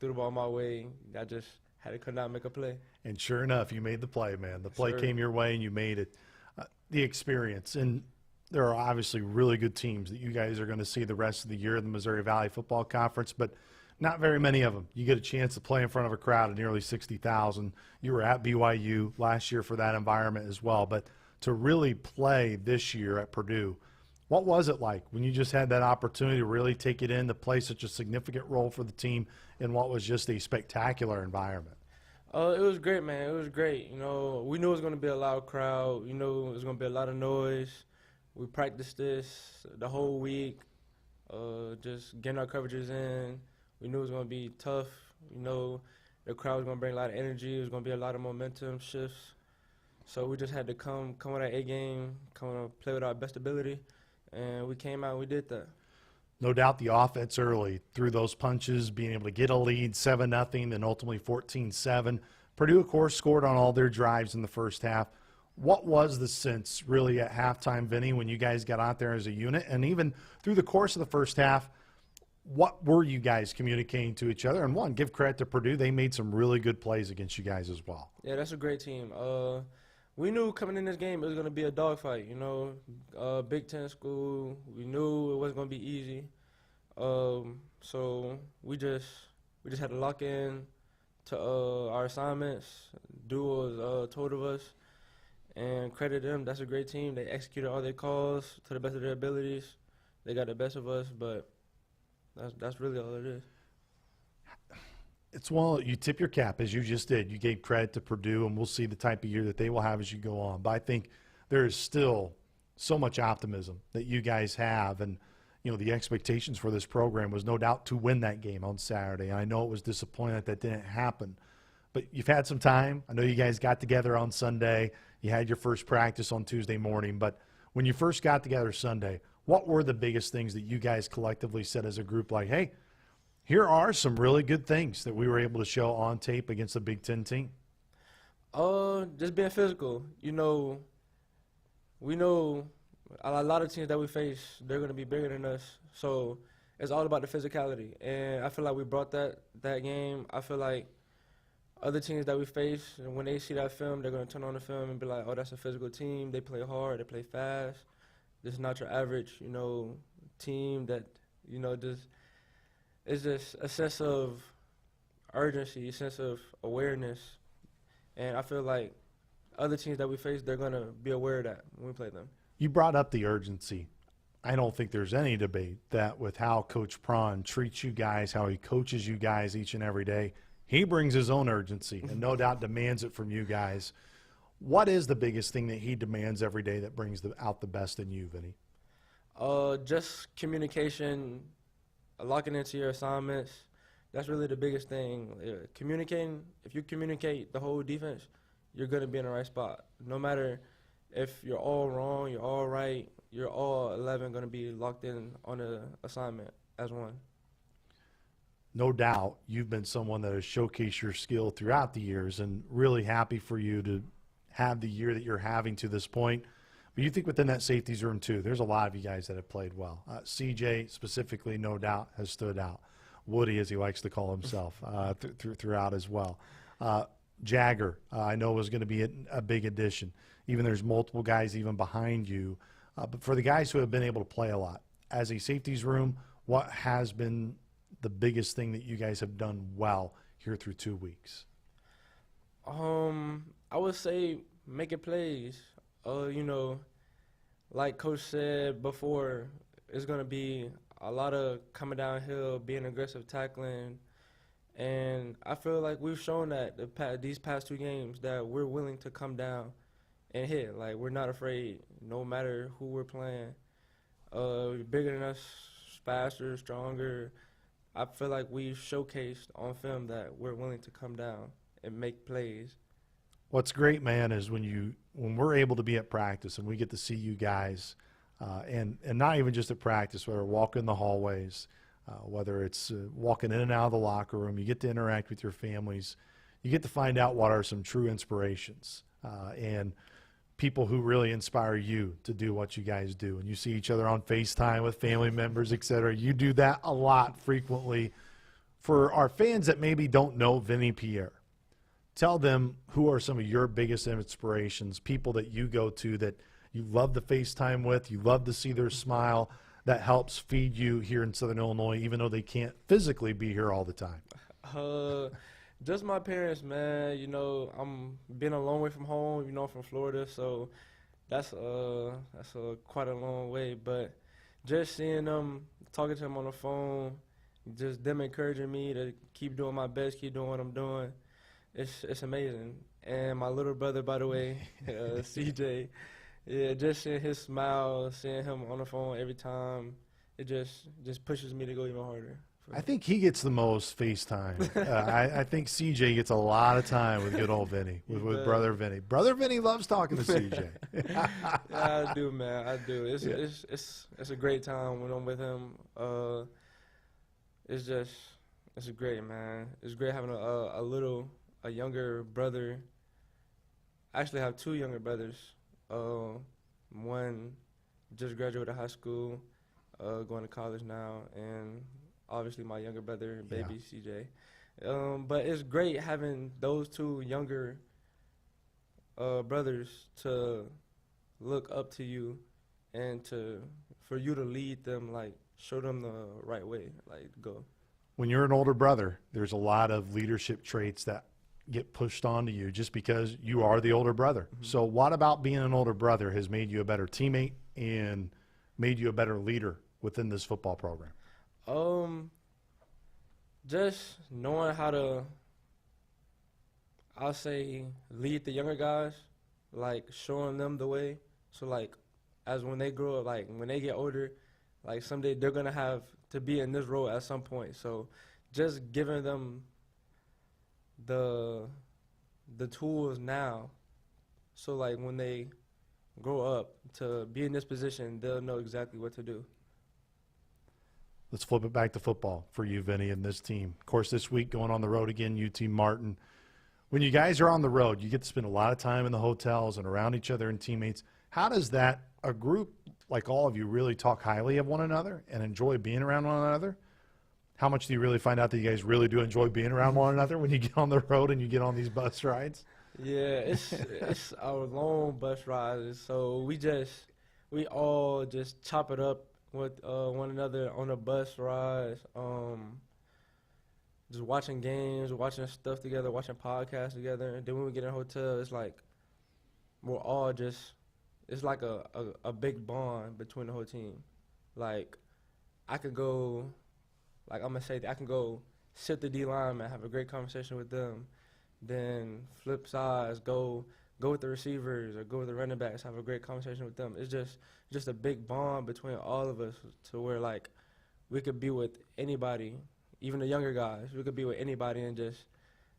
threw the ball my way. I just had to come out and make a play. And sure enough, you made the play, man. The play came your way and you made it. The experience. And there are obviously really good teams that you guys are going to see the rest of the year in the Missouri Valley Football Conference. But Not very many of them. You get a chance to play in front of a crowd of nearly 60,000. You were at BYU last year for that environment as well. But to really play this year at Purdue, what was it like when you just had that opportunity to really take it in, to play such a significant role for the team in what was just a spectacular environment? It was great, man. It was great. You know, we knew it was going to be a loud crowd. You know, it was going to be a lot of noise. We practiced this the whole week, just getting our coverages in. We knew it was going to be tough. You know, the crowd was going to bring a lot of energy. It was going to be a lot of momentum shifts. So we just had to come with our A game, come and play with our best ability, and we came out and we did that. No doubt the offense early through those punches, being able to get a lead 7-0, then ultimately 14-7. Purdue, of course, scored on all their drives in the first half. What was the sense really at halftime, Vinny, when you guys got out there as a unit? And even through the course of the first half, what were you guys communicating to each other? And one, give credit to Purdue. They made some really good plays against you guys as well. Yeah, that's a great team. We knew coming in this game it was going to be a dogfight, you know. Big Ten school, we knew it wasn't going to be easy. So we just had to lock in to our assignments, do what was told of us, and credit them. That's a great team. They executed all their calls to the best of their abilities. They got the best of us, but that's really all it is. It's one you tip your cap, as you just did. You gave credit to Purdue, and we'll see the type of year that they will have as you go on. But I think there is still so much optimism that you guys have. And, you know, the expectations for this program was no doubt to win that game on Saturday. I know it was disappointing that didn't happen. But you've had some time. I know you guys got together on Sunday. You had your first practice on Tuesday morning. But when you first got together Sunday, what were the biggest things that you guys collectively said as a group, like, hey, here are some really good things that we were able to show on tape against the Big Ten team? Just being physical. You know, we know a lot of teams that we face, they're going to be bigger than us. So it's all about the physicality. And I feel like we brought that game. I feel like other teams that we face, and when they see that film, they're going to turn on the film and be like, oh, that's a physical team. They play hard. They play fast. This is not your average, you know, team that, you know, just – it's just a sense of urgency, a sense of awareness. And I feel like other teams that we face, they're going to be aware of that when we play them. You brought up the urgency. I don't think there's any debate that with how Coach Prawn treats you guys, how he coaches you guys each and every day, he brings his own urgency and no doubt demands it from you guys. What is the biggest thing that he demands every day that brings out the best in you, Vinny? Just communication, locking into your assignments. That's really the biggest thing. Communicating, if you communicate the whole defense, you're going to be in the right spot. No matter if you're all wrong, you're all right, you're all 11 going to be locked in on an assignment as one. No doubt you've been someone that has showcased your skill throughout the years, and really happy for you to have the year that you're having to this point. But you think within that safeties room, too, there's a lot of you guys that have played well. CJ specifically, no doubt, has stood out. Woody, as he likes to call himself, throughout as well. Jagger, I know, was going to be a big addition. Even there's multiple guys even behind you. But for the guys who have been able to play a lot, as a safeties room, what has been the biggest thing that you guys have done well here through 2 weeks? I would say making plays. You know, like Coach said before, it's going to be a lot of coming downhill, being aggressive, tackling. And I feel like we've shown that these past 2 games that we're willing to come down and hit. Like, we're not afraid no matter who we're playing. Bigger than us, faster, stronger. I feel like we've showcased on film that we're willing to come down and make plays. What's great, man, is when we're able to be at practice and we get to see you guys, and not even just at practice, whether walking the hallways, whether it's walking in and out of the locker room, you get to interact with your families, you get to find out what are some true inspirations and people who really inspire you to do what you guys do. And you see each other on FaceTime with family members, et cetera. You do that a lot frequently. For our fans that maybe don't know Vinny Pierre, tell them who are some of your biggest inspirations, people that you go to that you love to FaceTime with, you love to see their smile, that helps feed you here in Southern Illinois, even though they can't physically be here all the time? Just my parents, man. I'm been a long way from home. I'm from Florida, so that's quite a long way. But just seeing them, talking to them on the phone, just them encouraging me to keep doing my best, keep doing what I'm doing, it's amazing. And my little brother, by the way, CJ, yeah, just seeing his smile, seeing him on the phone every time, it just pushes me to go even harder. I think he gets the most FaceTime. I think CJ gets a lot of time with good old Vinny, with brother Vinny. Brother Vinny loves talking to CJ. Yeah, I do, man. I do. It's a great time when I'm with him. It's great, man. It's great having a younger brother. I actually have two younger brothers. One just graduated high school, going to college now, and obviously my younger brother, baby CJ. But it's great having those two younger brothers to look up to you and for you to lead them, like show them the right way, like go. When you're an older brother, there's a lot of leadership traits that get pushed onto you just because you are the older brother. Mm-hmm. So what about being an older brother has made you a better teammate and made you a better leader within this football program? Just knowing how to, I'll say, lead the younger guys, like showing them the way. So like, as when they grow up, like when they get older, like someday they're gonna have to be in this role at some point. So just giving them the tools now, so like when they grow up to be in this position, they'll know exactly what to do. Let's flip it back to football for you, Vinny, and this team. Of course, this week going on the road again, UT Martin. When you guys are on the road, you get to spend a lot of time in the hotels and around each other and teammates. How does a group like all of you really talk highly of one another and enjoy being around one another? How much do you really find out that you guys really do enjoy being around one another when you get on the road and you get on these bus rides? Yeah, it's our long bus rides, so we all just chop it up with one another on the bus rides, just watching games, watching stuff together, watching podcasts together. And then when we get in a hotel, it's like we're all it's like a big bond between the whole team. Like I can go sit the D lineman, have a great conversation with them, then flip sides, go with the receivers or go with the running backs, have a great conversation with them. It's just a big bond between all of us to where like we could be with anybody, even the younger guys. We could be with anybody and just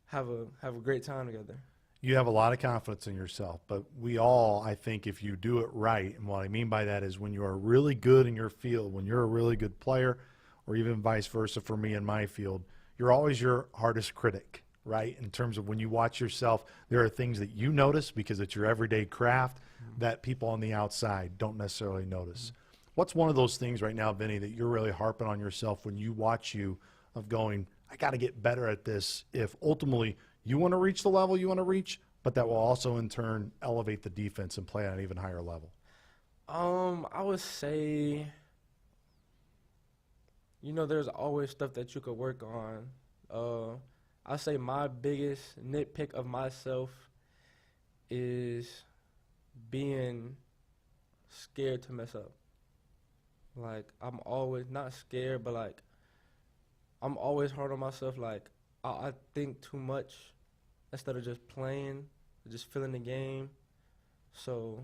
have a great time together. You have a lot of confidence in yourself, but we all, I think, if you do it right, and what I mean by that is when you are really good in your field, when you're a really good player, or even vice versa for me in my field, you're always your hardest critic, right? In terms of when you watch yourself, there are things that you notice because it's your everyday craft that people on the outside don't necessarily notice. What's one of those things right now, Vinny, that you're really harping on yourself when you watch you of going, I got to get better at this if ultimately you want to reach the level you want to reach, but that will also in turn elevate the defense and play at an even higher level? I would say, there's always stuff that you could work on. I say my biggest nitpick of myself is being scared to mess up. Like, I'm always not scared, but like, I'm always hard on myself. Like, I think too much instead of just playing, just feeling the game. So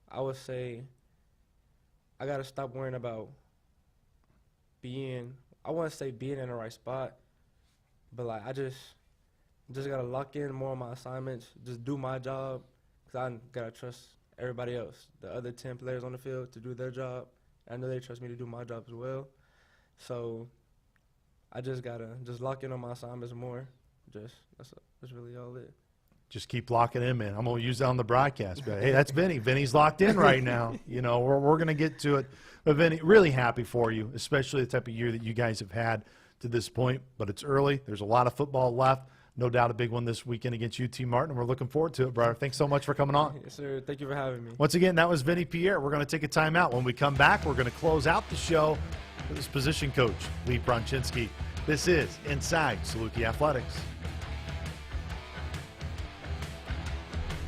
I would say I got to stop worrying about I want to say being in the right spot, but like I just got to lock in more on my assignments, just do my job, because I got to trust everybody else, the other 10 players on the field, to do their job. I know they trust me to do my job as well. So I just got to lock in on my assignments more. That's really all it. Just keep locking in, man. I'm going to use that on the broadcast. But, hey, that's Vinny. Vinny's locked in right now. We're going to get to it. But, Vinny, really happy for you, especially the type of year that you guys have had to this point. But it's early. There's a lot of football left. no doubt a big one this weekend against UT Martin. We're looking forward to it, brother. Thanks so much for coming on. Yes, sir. Thank you for having me. Once again, that was Vinny Pierre. We're going to take a timeout. When we come back, we're going to close out the show with his position coach, Lee Bronczynski. This is Inside Saluki Athletics.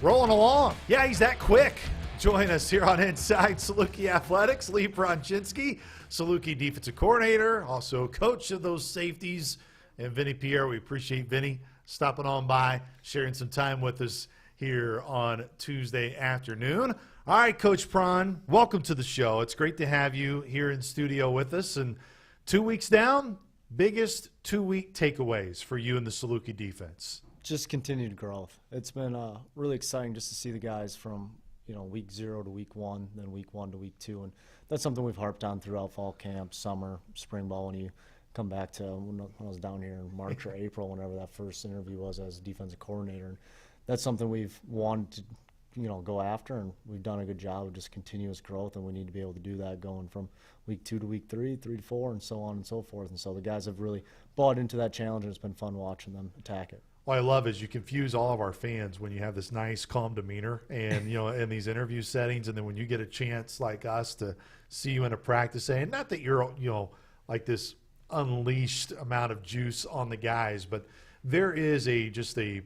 Rolling along. Yeah, he's that quick. Join us here on Inside Saluki Athletics. Lee Bronczynski, Saluki defensive coordinator, also coach of those safeties. And Vinny Pierre, we appreciate Vinny stopping on by, sharing some time with us here on Tuesday afternoon. All right, Coach Prawn, welcome to the show. It's great to have you here in studio with us. And 2 weeks down, biggest 2-week takeaways for you in the Saluki defense. Just continued growth. It's been really exciting just to see the guys from week 0 to week 1, then week 1 to week 2, and that's something we've harped on throughout fall camp, summer, spring ball. When you come back to when I was down here in March or April, whenever that first interview was as defensive coordinator, and that's something we've wanted to go after, and we've done a good job of just continuous growth, and we need to be able to do that going from week 2 to week 3, 3 to 4, and so on and so forth. And so the guys have really bought into that challenge, and it's been fun watching them attack it. What I love is you confuse all of our fans when you have this nice, calm demeanor and, in these interview settings. And then when you get a chance like us to see you in a practice saying, not that you're, like this unleashed amount of juice on the guys, but there is just a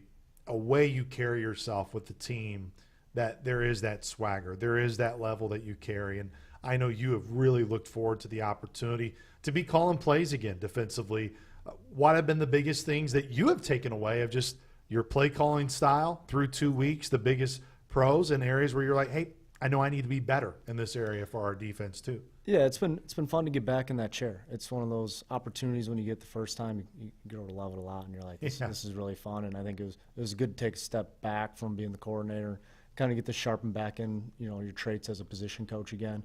way you carry yourself with the team, that there is that swagger. There is that level that you carry. And I know you have really looked forward to the opportunity to be calling plays again defensively. What have been the biggest things that you have taken away of just your play calling style through 2 weeks, the biggest pros and areas where you're like, hey, I know I need to be better in this area for our defense too? Yeah, it's been fun to get back in that chair. It's one of those opportunities when you get the first time, you grow to love it a lot, and you're like, this is really fun. And I think it was good to take a step back from being the coordinator, kind of get to sharpen back in, your traits as a position coach again.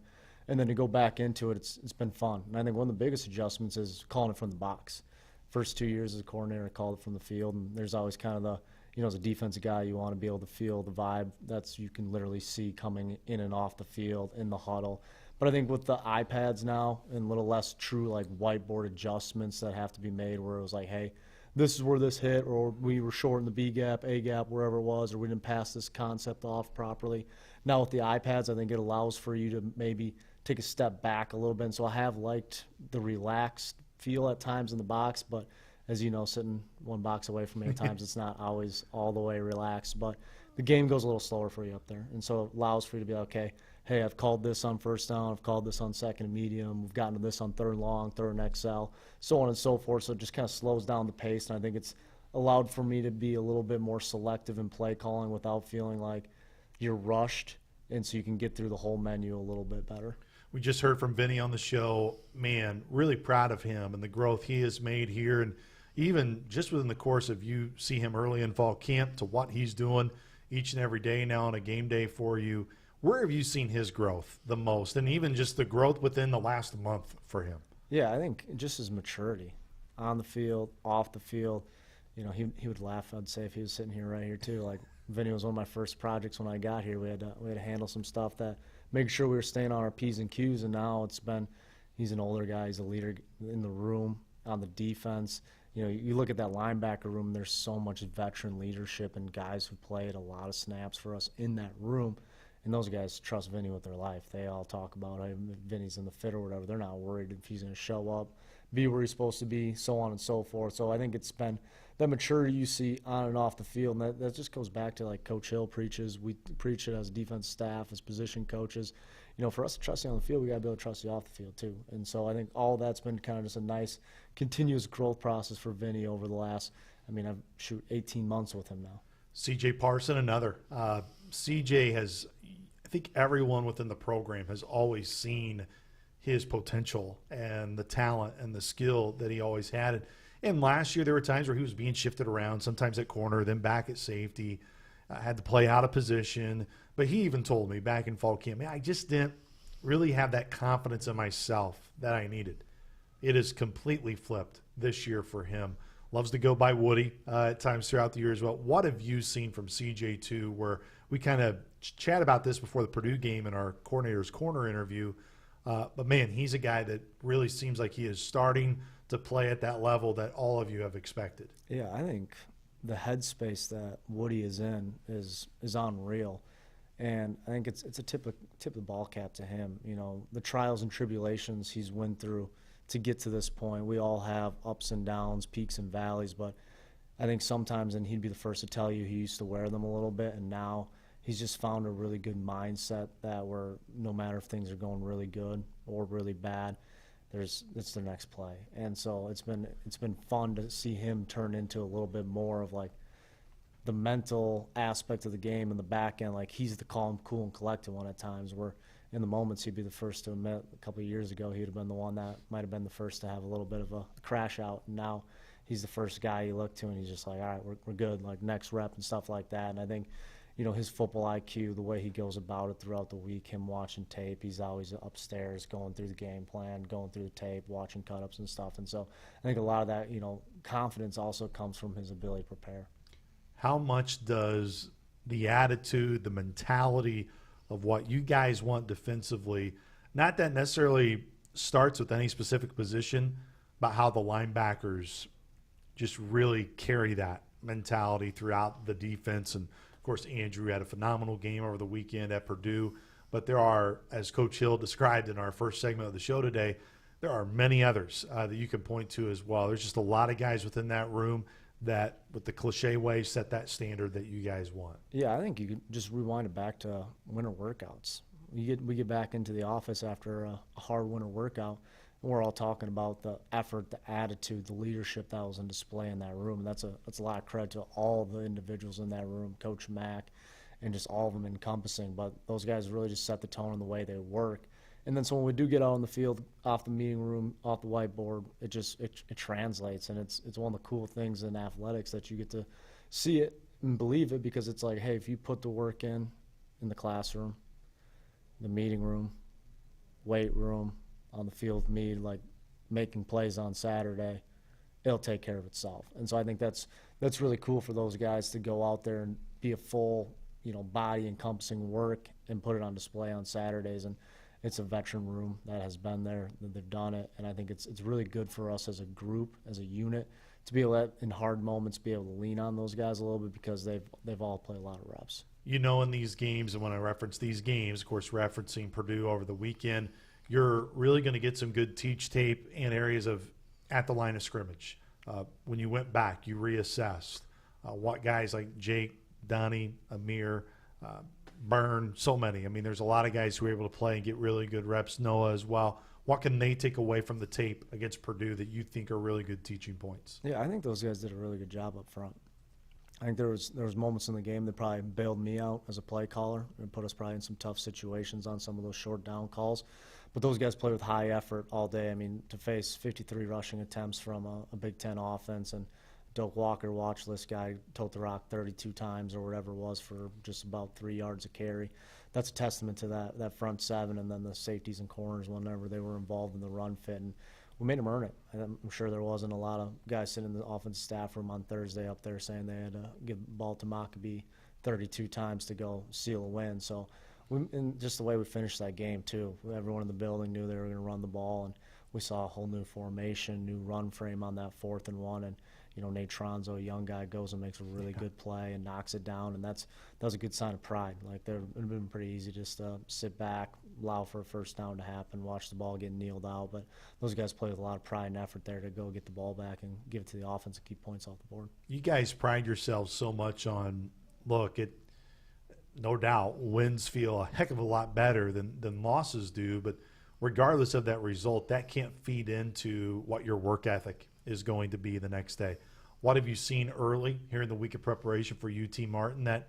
And then to go back into it, it's been fun. And I think one of the biggest adjustments is calling it from the box. First 2 years as a coordinator, I called it from the field, and there's always kind of the, as a defensive guy, you want to be able to feel the vibe you can literally see coming in and off the field in the huddle. But I think with the iPads now and a little less true like whiteboard adjustments that have to be made, where it was like, hey, this is where this hit, or we were short in the B gap, A gap, wherever it was, or we didn't pass this concept off properly. Now with the iPads, I think it allows for you to maybe take a step back a little bit. And so I have liked the relaxed feel at times in the box, but as you know, sitting one box away from me at times, it's not always all the way relaxed. But the game goes a little slower for you up there, and so it allows for you to be like, okay, hey, I've called this on first down, I've called this on second and medium, we've gotten to this on third and long, third and XL, so on and so forth. So it just kind of slows down the pace, and I think it's allowed for me to be a little bit more selective in play calling without feeling like you're rushed, and so you can get through the whole menu a little bit better. We just heard from Vinny on the show. Man, really proud of him and the growth he has made here. And even just within the course of you see him early in fall camp to what he's doing each and every day now on a game day for you, where have you seen his growth the most? And even just the growth within the last month for him? Yeah, I think just his maturity on the field, off the field. He would laugh, I'd say, if he was sitting here right here too. Like, Vinny was one of my first projects when I got here. We had to handle some stuff that making sure we were staying on our P's and Q's, and now he's an older guy, he's a leader in the room, on the defense. You look at that linebacker room, there's so much veteran leadership and guys who played a lot of snaps for us in that room, and those guys trust Vinny with their life. They all talk about, hey, Vinny's in the fit or whatever. They're not worried if he's going to show up, be where he's supposed to be, so on and so forth. So I think it's been that maturity you see on and off the field, and that just goes back to like Coach Hill preaches. We preach it as defense staff, as position coaches. For us to trust you on the field, we got to be able to trust you off the field too. And so I think all that's been kind of just a nice continuous growth process for Vinny over the last, I've 18 months with him now. CJ Parson, another. CJ has, I think everyone within the program has always seen his potential and the talent and the skill that he always had. And last year there were times where he was being shifted around, sometimes at corner, then back at safety, had to play out of position. But he even told me back in fall camp, man, I just didn't really have that confidence in myself that I needed. It has completely flipped this year for him. Loves to go by Woody at times throughout the year as well. What have you seen from CJ too, where we kind of chat about this before the Purdue game in our coordinator's corner interview? But man, he's a guy that really seems like he is starting to play at that level that all of you have expected. Yeah, I think the headspace that Woody is in is unreal. And I think it's a tip of the ball cap to him. You know, the trials and tribulations he's went through to get to this point. We all have ups and downs, peaks and valleys, but I think sometimes, and he'd be the first to tell you, he used to wear them a little bit, and now he's just found a really good mindset that where no matter if things are going really good or really bad, it's the next play. And so it's been fun to see him turn into a little bit more of like the mental aspect of the game in the back end. Like, he's the calm, cool, and collected one at times, where in the moments he'd be the first to admit a couple of years ago he'd have been the one that might have been the first to have a little bit of a crash out. And now he's the first guy you look to and he's just like, all right, we're good, like next rep and stuff like that. And I think, you know, his football IQ, the way he goes about it throughout the week, him watching tape, he's always upstairs going through the game plan, going through the tape, watching cut-ups and stuff. And so I think a lot of that, you know, confidence also comes from his ability to prepare. How much does the attitude, the mentality of what you guys want defensively, not that necessarily starts with any specific position, but how the linebackers just really carry that mentality throughout the defense? And of course, Andrew had a phenomenal game over the weekend at Purdue, but there are, as Coach Hill described in our first segment of the show today, there are many others that you can point to as well. There's just a lot of guys within that room that, with the cliche way, set that standard that you guys want. Yeah, I think you could just rewind it back to winter workouts. We get back into the office after a hard winter workout, and we're all talking about the effort, the attitude, the leadership that was on display in that room. And that's a lot of credit to all the individuals in that room, Coach Mack, and just all of them encompassing. But those guys really just set the tone in the way they work. And then so when we do get out on the field, off the meeting room, off the whiteboard, it translates. And it's one of the cool things in athletics that you get to see it and believe it, because it's like, hey, if you put the work in the classroom, the meeting room, weight room, on the field with me, like making plays on Saturday, it'll take care of itself. And so I think that's really cool for those guys to go out there and be a full, you know, body encompassing work and put it on display on Saturdays. And it's a veteran room that has been there, that they've done it. And I think it's really good for us as a group, as a unit, to be able to, in hard moments, be able to lean on those guys a little bit, because they've all played a lot of reps. You know, in these games, and when I reference these games, of course, referencing Purdue over the weekend, you're really going to get some good teach tape in areas of at the line of scrimmage. When you went back, you reassessed what guys like Jake, Donnie, Amir, Byrne, so many. I mean, there's a lot of guys who are able to play and get really good reps, Noah as well. What can they take away from the tape against Purdue that you think are really good teaching points? Yeah, I think those guys did a really good job up front. I think there was moments in the game that probably bailed me out as a play caller and put us probably in some tough situations on some of those short down calls. But those guys play with high effort all day. I mean, to face 53 rushing attempts from a Big Ten offense, and Doak Walker, watch list guy, tote the rock 32 times or whatever it was for just about 3 yards a carry. That's a testament to that front seven, and then the safeties and corners whenever they were involved in the run fit. And we made them earn it. And I'm sure there wasn't a lot of guys sitting in the offensive staff room on Thursday up there saying they had to give the ball to Maccabee 32 times to go seal a win. So, and just the way we finished that game, too. Everyone in the building knew they were going to run the ball, and we saw a whole new formation, new run frame on that 4th and 1. And, you know, Nate Tronzo, a young guy, goes and makes a really good play and knocks it down. And that was a good sign of pride. Like, it would have been pretty easy just to sit back, allow for a first down to happen, watch the ball get kneeled out. But those guys play with a lot of pride and effort there to go get the ball back and give it to the offense and keep points off the board. You guys pride yourselves so much on, look, no doubt wins feel a heck of a lot better than losses do, but regardless of that result, that can't feed into what your work ethic is going to be the next day. What have you seen early here in the week of preparation for UT Martin that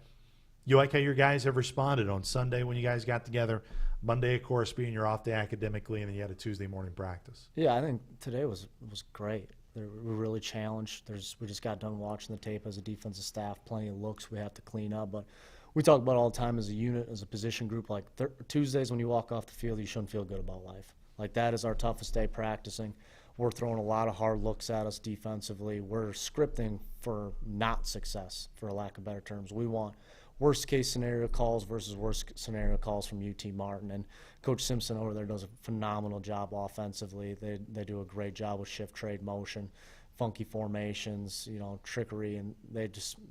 you like how your guys have responded on Sunday when you guys got together, Monday, of course, being your off day academically, and then you had a Tuesday morning practice? Yeah, I think today was great. We're really challenged. We just got done watching the tape as a defensive staff, plenty of looks we have to clean up, but we talk about all the time as a unit, as a position group, like Tuesdays when you walk off the field, you shouldn't feel good about life. Like, that is our toughest day practicing. We're throwing a lot of hard looks at us defensively. We're scripting for not success, for a lack of better terms. We want worst-case scenario calls versus worst scenario calls from UT Martin. And Coach Simpson over there does a phenomenal job offensively. They do a great job with shift trade motion, funky formations, trickery, and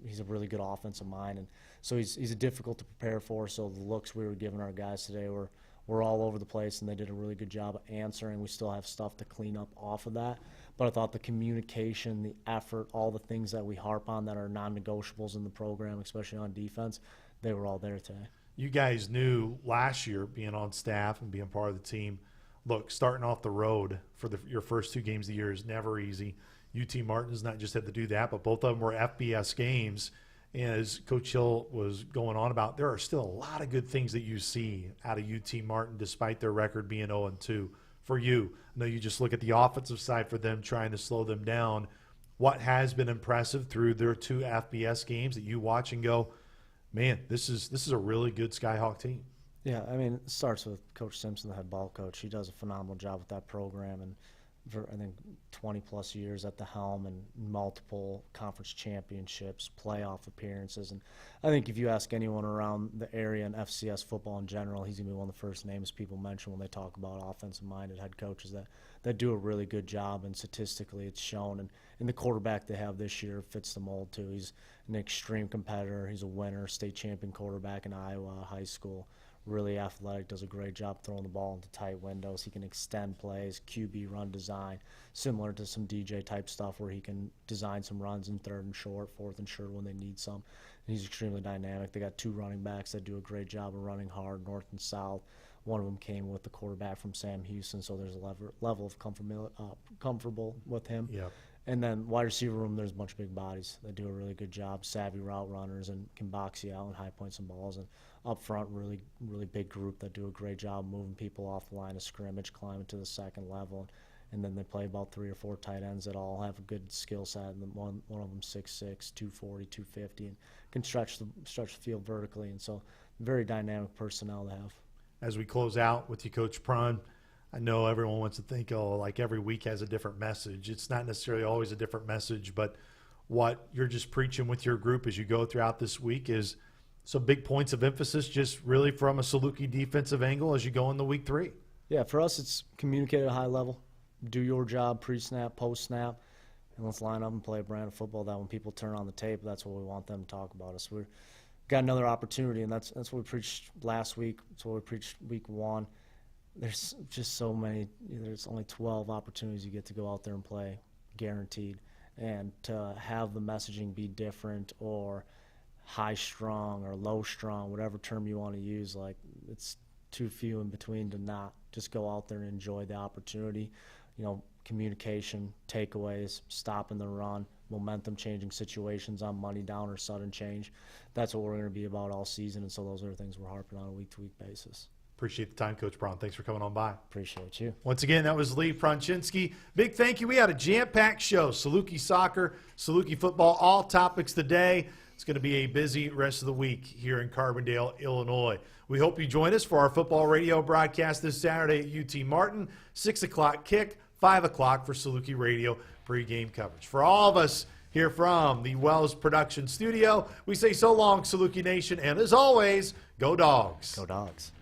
he's a really good offensive mind, and so he's difficult to prepare for. So the looks we were giving our guys today were all over the place, and they did a really good job of answering. We still have stuff to clean up off of that, but I thought the communication, the effort, all the things that we harp on that are non-negotiables in the program, especially on defense, they were all there today. You guys knew last year, being on staff and being part of the team, look, starting off the road for your first 2 games of the year is never easy. UT Martin's not just had to do that, but both of them were FBS games. And as Coach Hill was going on about, there are still a lot of good things that you see out of UT Martin despite their record being 0-2. For you, I know you just look at the offensive side for them, trying to slow them down. What has been impressive through their 2 FBS games that you watch and go, man, this is a really good Skyhawk team? Yeah, I mean, it starts with Coach Simpson, the head ball coach. He does a phenomenal job with that program, and for, I think, 20-plus years at the helm and multiple conference championships, playoff appearances. And I think if you ask anyone around the area and FCS football in general, he's going to be one of the first names people mention when they talk about offensive-minded head coaches that do a really good job, and statistically it's shown. And the quarterback they have this year fits the mold, too. He's an extreme competitor. He's a winner, state champion quarterback in Iowa high school. Really athletic, does a great job throwing the ball into tight windows. He can extend plays, QB run design, similar to some DJ type stuff where he can design some runs in 3rd and short, 4th and short when they need some. And he's extremely dynamic. They got 2 running backs that do a great job of running hard, north and south. One of them came with the quarterback from Sam Houston, so there's a level of comfortable with him. Yep. And then wide receiver room, there's a bunch of big bodies that do a really good job, savvy route runners, and can box you out and high point some balls. And up front, really, really big group that do a great job moving people off the line of scrimmage, climbing to the 2nd level. And then they play about 3 or 4 tight ends that all have a good skill set. And one of them 6'6", 240, 250, and can stretch the field vertically. And so very dynamic personnel to have. As we close out with you, Coach Prun, I know everyone wants to think, like every week has a different message. It's not necessarily always a different message, but what you're just preaching with your group as you go throughout this week is some big points of emphasis just really from a Saluki defensive angle as you go into week 3. Yeah, for us it's communicate at a high level, do your job pre-snap, post-snap, and let's line up and play a brand of football that when people turn on the tape, that's what we want them to talk about us. We've got another opportunity, and that's what we preached last week. That's what we preached week 1. There's just so many. There's only 12 opportunities you get to go out there and play, guaranteed. And to have the messaging be different or high-strung or low-strung, whatever term you want to use, like it's too few in between to not just go out there and enjoy the opportunity. Communication, takeaways, stopping the run, momentum-changing situations on money down or sudden change. That's what we're going to be about all season, and so those are the things we're harping on a week-to-week basis. Appreciate the time, Coach Brown. Thanks for coming on by. Appreciate you. Once again, that was Lee Pronczynski. Big thank you. We had a jam-packed show. Saluki soccer, Saluki football, all topics today. It's going to be a busy rest of the week here in Carbondale, Illinois. We hope you join us for our football radio broadcast this Saturday at UT Martin, 6 o'clock kick, 5 o'clock for Saluki Radio pregame coverage. For all of us here from the Wells Production Studio, we say so long, Saluki Nation, and as always, go Dogs. Go Dogs.